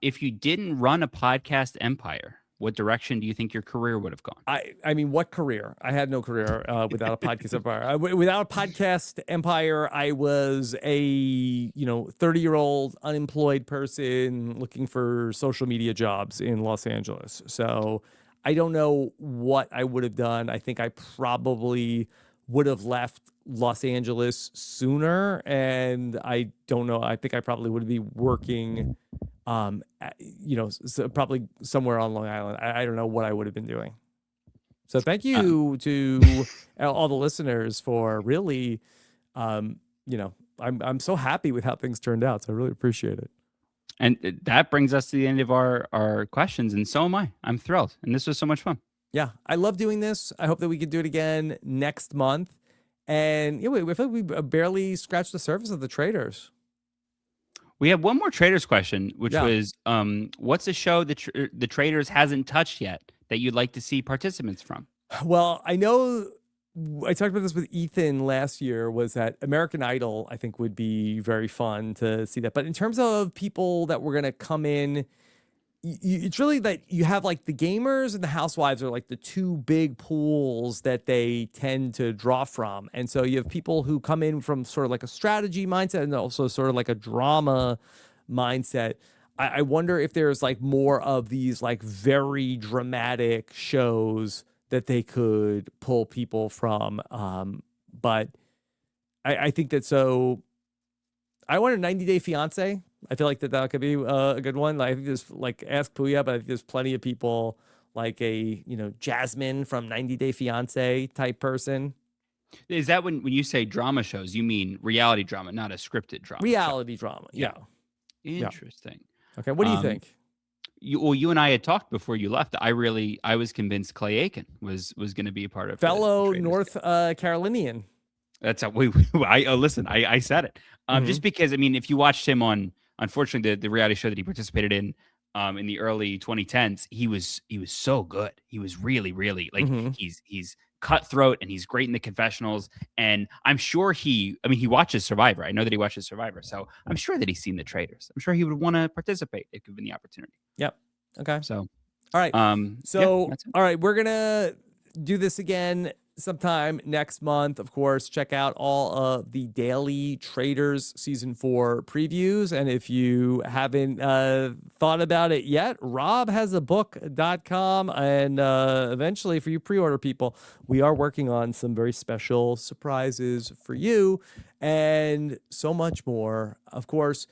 If you didn't run a podcast empire, what direction do you think your career would have gone? I mean, what career? I had no career without a podcast empire. Without a podcast empire, I was a 30-year-old unemployed person looking for social media jobs in Los Angeles. So I don't know what I would have done. I think I probably would have left Los Angeles sooner, and I don't know. I think I probably would be working so probably somewhere on Long Island. I don't know what I would have been doing. So thank you to all the listeners for really, I'm so happy with how things turned out. So I really appreciate it. And that brings us to the end of our questions. And so am I. I'm thrilled. And this was so much fun. Yeah, I love doing this. I hope that we can do it again next month. And we feel like we barely scratched the surface of the traders. We have one more traders question, which was, what's a show that the traders hasn't touched yet that you'd like to see participants from? Well, I know I talked about this with Ethan last year, was that American Idol, I think, would be very fun to see that. But in terms of people that were going to come in, it's really that you have like the gamers and the housewives are like the two big pools that they tend to draw from. And so you have people who come in from sort of like a strategy mindset and also sort of like a drama mindset. I wonder if there's like more of these like very dramatic shows that they could pull people from. But I think that, so I want a 90 Day Fiance. I feel like that could be a good one. I think there's like Ask Puya, but I think there's plenty of people like a, Jasmine from 90 Day Fiance type person. Is that when you say drama shows, you mean reality drama, not a scripted drama? Reality drama. Yeah. Interesting. Yeah. Okay. What do you think? You and I had talked before you left. I was convinced Clay Aiken was going to be a part of fellow North Carolinian. That's how listen. I said it just because, I mean, if you watched him on, unfortunately, the reality show that he participated in, in the early 2010s, he was so good. He was really, really like he's cutthroat and he's great in the confessionals. And I'm sure he watches Survivor. I know that he watches Survivor. So I'm sure that he's seen the traitors. I'm sure he would want to participate if given the opportunity. Yep. Okay. So all right. So all right, we're gonna do this again sometime next month. Of course, check out all of the Daily Traders season 4 previews. And if you haven't thought about it yet, Rob has a book.com. And eventually, for you pre-order people, we are working on some very special surprises for you and so much more. Of course,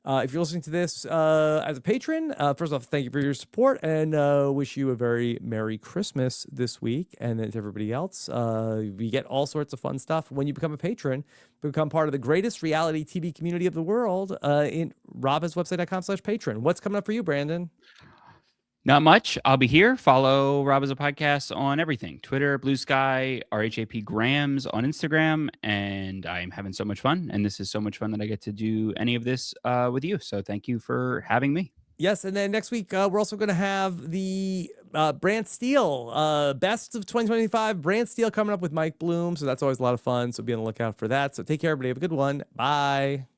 if you're listening to this as a patron, first off, thank you for your support and wish you a very Merry Christmas this week. And then to everybody else, we get all sorts of fun stuff when you become a patron, become part of the greatest reality TV community of the world in robhaswebsite.com/patron. What's coming up for you, Brandon? Not much. I'll be here. Follow Rob as a podcast on everything. Twitter, Blue Sky, RHAP Grams on Instagram. And I'm having so much fun. And this is so much fun that I get to do any of this with you. So thank you for having me. Yes, and then next week, we're also going to have the Brant Steele Best of 2025 Brant Steele coming up with Mike Bloom. So that's always a lot of fun. So be on the lookout for that. So take care, everybody. Have a good one. Bye.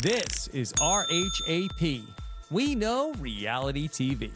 This is RHAP. We know reality TV.